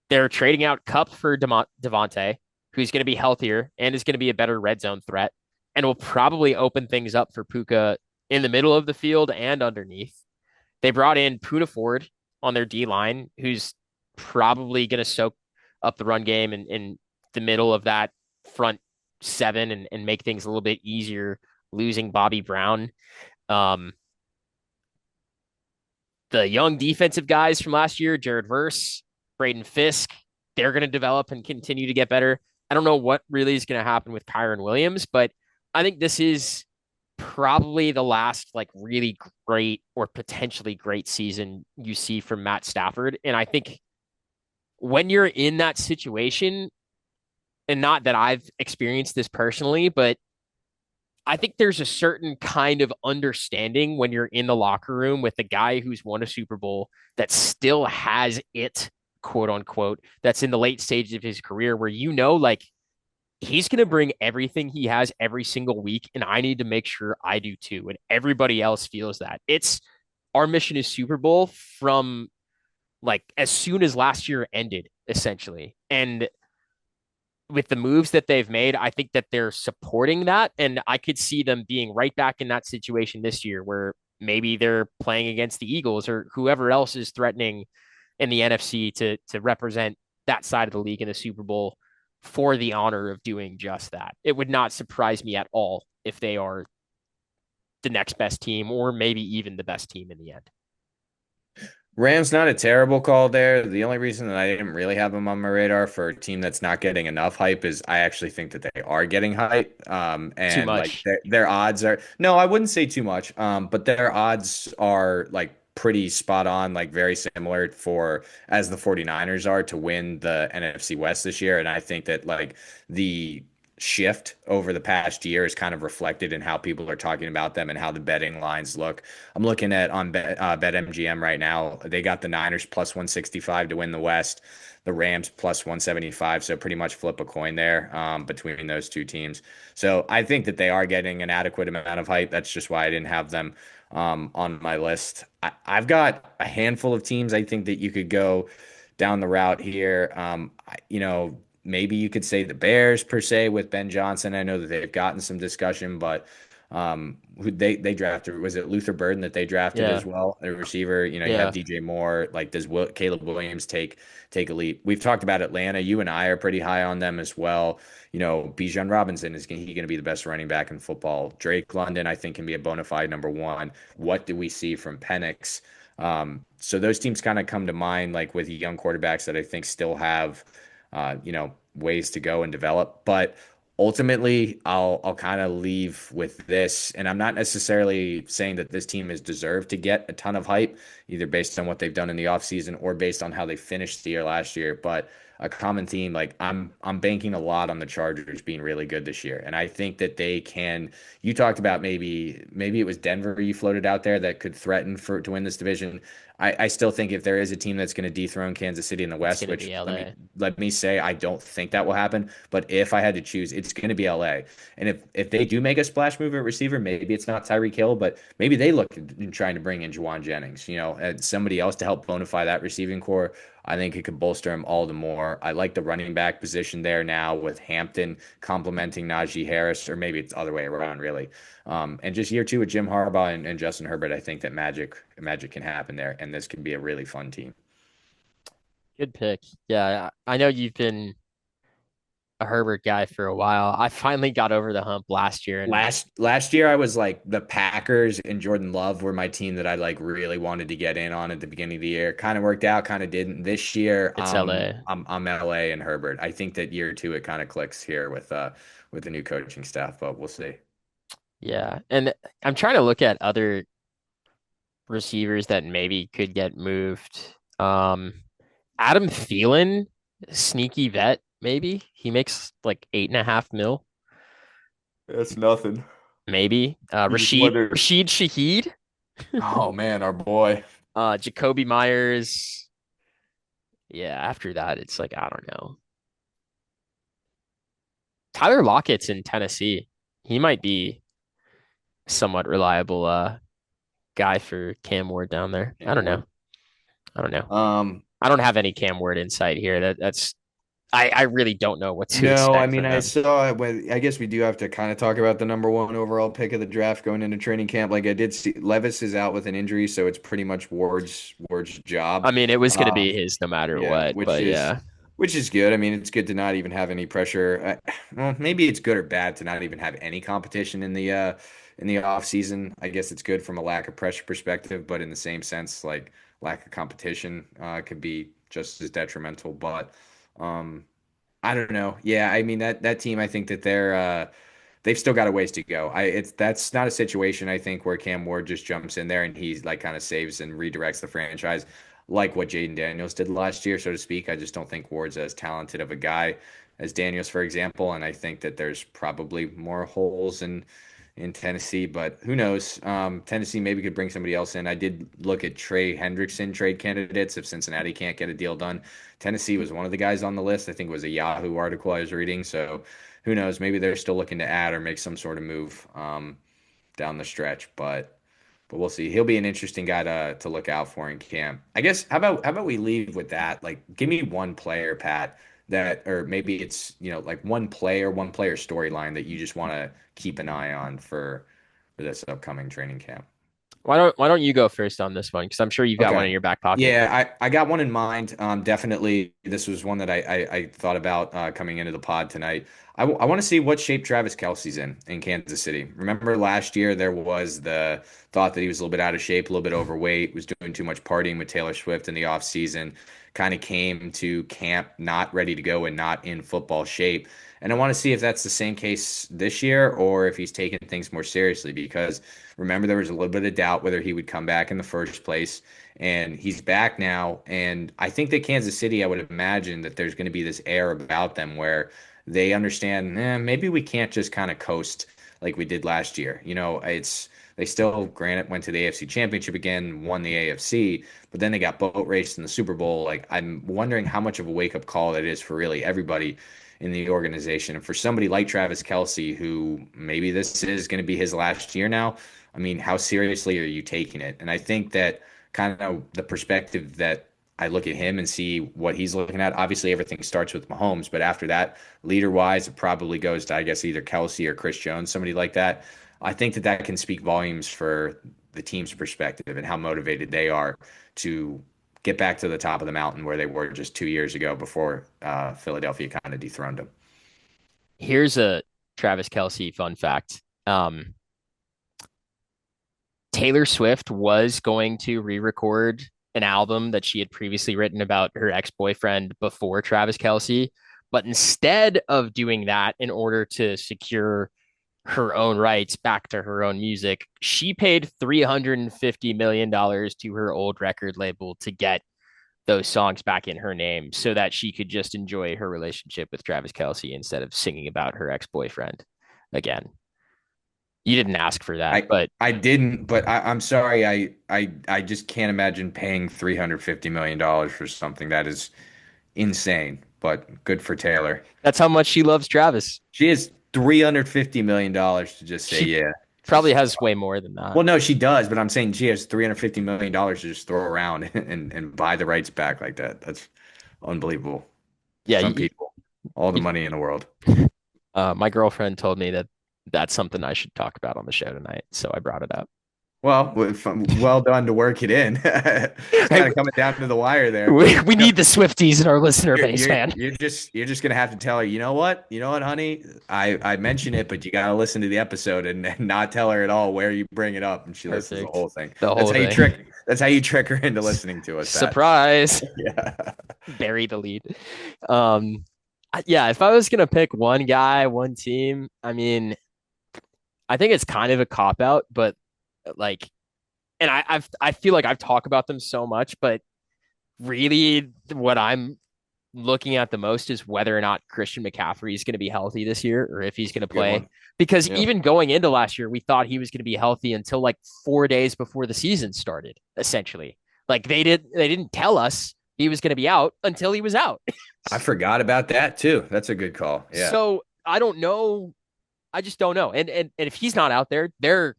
They're trading out Cup for Devontae, who's going to be healthier and is going to be a better red zone threat and will probably open things up for Puka in the middle of the field and underneath. They brought in Puna Ford on their D line, who's probably going to soak up the run game in the middle of that front seven and make things a little bit easier losing Bobby Brown. Um, the young defensive guys from last year, Jared Verse, Braden Fisk, they're going to develop and continue to get better. I don't know what really is going to happen with Kyron Williams, but I think this is probably the last like really great or potentially great season you see from Matt Stafford. And I think when you're in that situation, and not that I've experienced this personally, but I think there's a certain kind of understanding when you're in the locker room with the guy who's won a Super Bowl that still has it, quote unquote, that's in the late stages of his career where like he's going to bring everything he has every single week, and I need to make sure I do too. And everybody else feels that. It's our mission is Super Bowl from like as soon as last year ended, essentially. And with the moves that they've made, I think that they're supporting that. And I could see them being right back in that situation this year where maybe they're playing against the Eagles or whoever else is threatening in the NFC to represent that side of the league in the Super Bowl for the honor of doing just that. It would not surprise me at all if they are the next best team or maybe even the best team in the end. Rams not a terrible call there. The only reason that I didn't really have them on my radar for a team that's not getting enough hype is I actually think that they are getting hype. Too And like much. their odds are no, I wouldn't say too much. But their odds are like pretty spot on, like very similar for as the 49ers are to win the NFC West this year. And I think that like the shift over the past year is kind of reflected in how people are talking about them and how the betting lines look. I'm looking at on BetMGM right now. They got the Niners plus 165 to win the West, the Rams plus 175. So pretty much flip a coin there between those two teams. So I think that they are getting an adequate amount of hype. That's just why I didn't have them on my list. I've got a handful of teams I think that you could go down the route here. Maybe you could say the Bears per se with Ben Johnson. I know that they've gotten some discussion, but who they drafted, was it Luther Burden that they drafted Yeah. as well, a receiver? You have Yeah. DJ Moore. Like, does Caleb Williams take a leap? We've talked about Atlanta. You and I are pretty high on them as well. Bijan Robinson is he going to be the best running back in football? Drake London, I think, can be a bona fide number one. What do we see from Penix? So those teams kind of come to mind, like with young quarterbacks that I think still have ways to go and develop. But ultimately, I'll kind of leave with this, and I'm not necessarily saying that this team is deserved to get a ton of hype, either based on what they've done in the offseason or based on how they finished the year last year. But a common theme, like I'm banking a lot on the Chargers being really good this year. And I think that they can. You talked about maybe it was Denver you floated out there that could threaten to win this division. I still think if there is a team that's going to dethrone Kansas City in the It's West, going to which be let me LA. let me say I don't think that will happen. But if I had to choose, it's going to be LA. And if they do make a splash move at receiver, maybe it's not Tyreek Hill, but maybe they look in trying to bring in Juwan Jennings, and somebody else to help bonify that receiving core. I think it could bolster him all the more. I like the running back position there now with Hampton complementing Najee Harris, or maybe it's the other way around, really. And just year two with Jim Harbaugh and Justin Herbert, I think that magic can happen there, and this could be a really fun team. Good pick. Yeah, I know you've been a Herbert guy for a while. I finally got over the hump last year, and Last year I was like the Packers and Jordan Love were my team that I like really wanted to get in on at the beginning of the year. Kind of worked out, kind of didn't. This year, it's LA. I'm LA and Herbert. I think that year two it kind of clicks here with the new coaching staff, but we'll see. Yeah, and I'm trying to look at other receivers that maybe could get moved. Adam Thielen, sneaky vet, maybe. He makes like 8.5 mil, That's nothing. maybe. You just wonder. Rashid Shaheed, Oh man, our boy. Jacoby Myers. Yeah, after that, it's like, I don't know. Tyler Lockett's in Tennessee. He might be somewhat reliable guy for Cam Ward down there. I Cam don't know. Ward. I don't know. Um, I don't have any Cam Ward insight here. That's I really don't know what to no, I expect mean from I them. saw I guess we do have to kind of talk about the number one overall pick of the draft going into training camp. Like I did see Levis is out with an injury, so it's pretty much Ward's I job. mean, it was going to Um, be his no matter Yeah, what, but yeah. which is good. I mean, it's good to not even have any pressure. Well, maybe it's good or bad to not even have any competition in the off season. I guess it's good from a lack of pressure perspective, but in the same sense, like lack of competition could be just as detrimental. But um, I don't know. Yeah, I mean that team. I think that they've still got a ways to go. That's not a situation I think where Cam Ward just jumps in there and he's like kind of saves and redirects the franchise like what Jaden Daniels did last year, so to speak. I just don't think Ward's as talented of a guy as Daniels, for example, and I think that there's probably more holes in Tennessee, but who knows? Tennessee maybe could bring somebody else in. I did look at Trey Hendrickson trade candidates if Cincinnati can't get a deal done. Tennessee was one of the guys on the list. I think it was a Yahoo article I was reading, so who knows? Maybe they're still looking to add or make some sort of move down the stretch, but we'll see. He'll be an interesting guy to look out for in camp. I guess how about we leave with that? Like, give me one player, Pat, that or maybe it's like one player storyline that you just want to keep an eye on for this upcoming training camp. Why don't you go first on this one? Because I'm sure you've got one Okay. in your back pocket. Yeah, I got one in mind. Definitely, this was one that I thought about coming into the pod tonight. I want to see what shape Travis Kelce's in Kansas City. Remember last year there was the thought that he was a little bit out of shape, a little bit overweight, was doing too much partying with Taylor Swift in the offseason, kind of came to camp not ready to go and not in football shape. And I want to see if that's the same case this year or if he's taking things more seriously because remember there was a little bit of doubt whether he would come back in the first place and he's back now. And I think that Kansas City, I would imagine that there's going to be this air about them where they understand, maybe we can't just kind of coast like we did last year. They still, granted, went to the AFC Championship again, won the AFC, but then they got boat raced in the Super Bowl. Like, I'm wondering how much of a wake up call that is for really everybody in the organization. And for somebody like Travis Kelce, who maybe this is going to be his last year now, I mean, how seriously are you taking it? And I think that kind of the perspective that I look at him and see what he's looking at. Obviously, everything starts with Mahomes, but after that, leader wise, it probably goes to, I guess, either Kelsey or Chris Jones, somebody like that. I think that that can speak volumes for the team's perspective and how motivated they are to get back to the top of the mountain where they were just 2 years ago before Philadelphia kind of dethroned them. Here's a Travis Kelce fun fact. Taylor Swift was going to re-record an album that she had previously written about her ex-boyfriend before Travis Kelce, but instead of doing that in order to secure her own rights back to her own music, she paid $350 million to her old record label to get those songs back in her name so that she could just enjoy her relationship with Travis Kelce instead of singing about her ex-boyfriend again. You didn't ask for that, I but I didn't, but I'm sorry. I just can't imagine paying $350 million for something that is insane. But good for Taylor. that's how much she loves Travis. She has $350 million to just say, She yeah. probably Just has way more than that. well, no, she does, but I'm saying she has $350 million to just throw around and buy the rights back like that. That's unbelievable. Yeah, Some people, all the money in the world. my girlfriend told me that that's something I should talk about on the show tonight, so I brought it up. Well, well done to work it in. It's Hey, kind of coming down to the wire there. we need the Swifties in our listener You're, base, you're man. you're just gonna have to tell her, you know what, honey? I mentioned it, but you gotta listen to the episode and not tell her at all where you bring it up, and she listens to the Perfect. whole thing. The whole thing. That's how you trick her into listening to us, Pat. Surprise. Yeah. Bury the lead. Yeah, if I was gonna pick one guy, one team, I mean, I think it's kind of a cop out, but like and I feel like I've talked about them so much, but really what I'm looking at the most is whether or not Christian McCaffrey is going to be healthy this year or if he's going to Good play. one. Because Yeah. even going into last year, we thought he was going to be healthy until like 4 days before the season started, essentially. Like they didn't tell us he was going to be out until he was out. I forgot about that too. That's a good call. Yeah. So I don't know. I just don't know. And if he's not out there,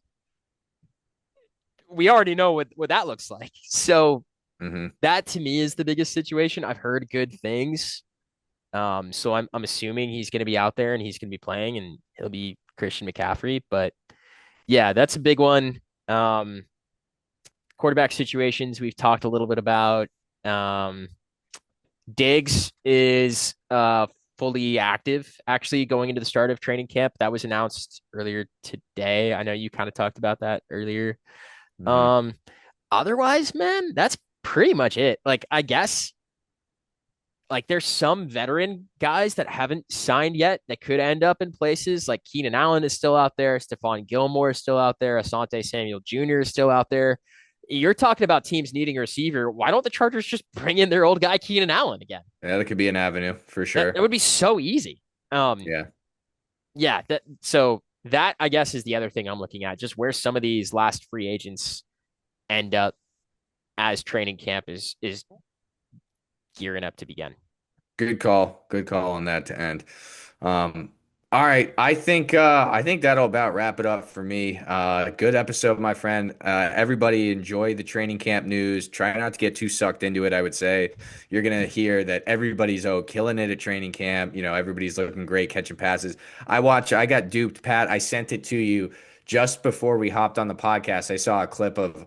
we already know what that looks like. So that to me is the biggest situation. I've heard good things. So I'm assuming he's going to be out there and he's going to be playing and he'll be Christian McCaffrey. But yeah, that's a big one. Quarterback situations we've talked a little bit about. Diggs is fully active actually going into the start of training camp. That was announced earlier today. I know you kind of talked about that earlier. Otherwise, man, that's pretty much it. Like, I guess like there's some veteran guys that haven't signed yet that could end up in places like Keenan Allen is still out there. Stephon Gilmore is still out there. Asante Samuel Jr. is still out there. You're talking about teams needing a receiver. Why don't the Chargers just bring in their old guy, Keenan Allen, again? Yeah, that could be an avenue for sure. That would be so easy. Yeah. So that I guess is the other thing I'm looking at, just where some of these last free agents end up as training camp is gearing up to begin. Good call. Good call on that to end. All right. I think that'll about wrap it up for me. Good episode, my friend. Everybody enjoy the training camp news. Try not to get too sucked into it, I would say. You're gonna hear that everybody's killing it at training camp. You know, everybody's looking great, catching passes. I got duped, Pat. I sent it to you just before we hopped on the podcast. I saw a clip of,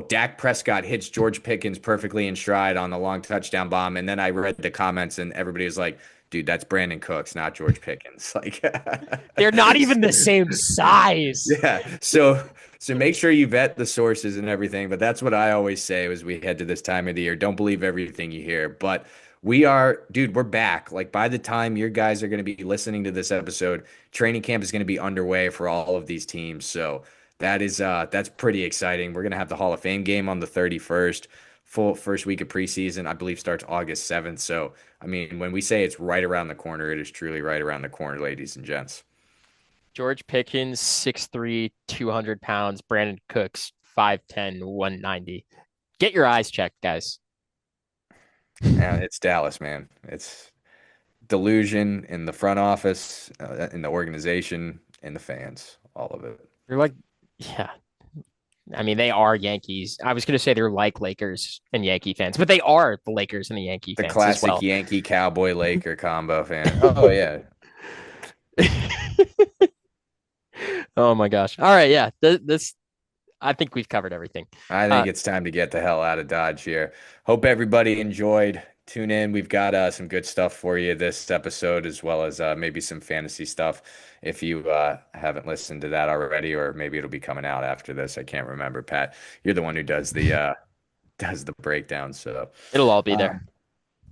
Dak Prescott hits George Pickens perfectly in stride on the long touchdown bomb. And then I read the comments and everybody was like, dude, that's Brandon Cooks, not George Pickens. Like they're not even the same size. Yeah. So make sure you vet the sources and everything. But that's what I always say as we head to this time of the year. Don't believe everything you hear. But we're back. Like by the time your guys are going to be listening to this episode, training camp is going to be underway for all of these teams. So that's pretty exciting. We're going to have the Hall of Fame game on the 31st. Full first week of preseason, I believe, starts August 7th. So, I mean, when we say it's right around the corner, it is truly right around the corner, ladies and gents. George Pickens, 6'3", 200 pounds. Brandon Cooks, 5'10", 190. Get your eyes checked, guys. Yeah, it's Dallas, man. It's delusion in the front office, in the organization, in the fans, all of it. They're like, yeah. I mean, they are Yankees. I was going to say they're like Lakers and Yankee fans, but they are the Lakers and the Yankee fans. The classic as well. Yankee Cowboy Laker combo fan. Oh, yeah. Oh, my gosh. All right. Yeah. I think we've covered everything. I think it's time to get the hell out of Dodge here. Hope everybody enjoyed. Tune in. We've got some good stuff for you this episode, as well as maybe some fantasy stuff if you haven't listened to that already, or maybe it'll be coming out after this. I can't remember. Pat, you're the one who does the breakdown, so it'll all be there.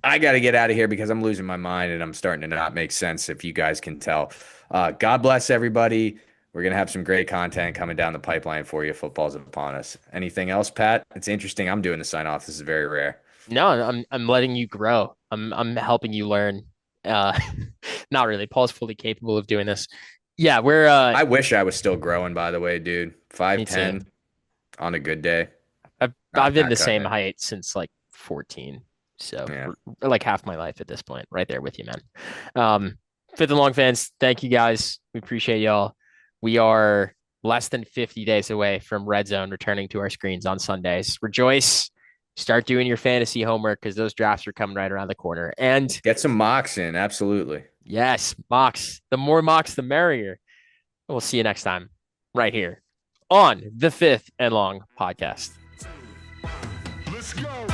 I got to get out of here because I'm losing my mind and I'm starting to not make sense, if you guys can tell. God bless everybody. We're going to have some great content coming down the pipeline for you. Football's upon us. Anything else, Pat? It's interesting. I'm doing the sign off. This is very rare. No, I'm letting you grow. I'm helping you learn. Not really. Paul's fully capable of doing this. Yeah, we're I wish I was still growing, by the way, dude. 5'10" on a good day. I've been the same height since like 14. So yeah. Like half my life at this point. Right there with you, man. Fifth and Long fans, thank you guys. We appreciate y'all. We are less than 50 days away from Red Zone returning to our screens on Sundays. Rejoice. Start doing your fantasy homework because those drafts are coming right around the corner. And get some mocks in. Absolutely. Yes, mocks. The more mocks, the merrier. We'll see you next time right here on the Fifth and Long podcast. Let's go.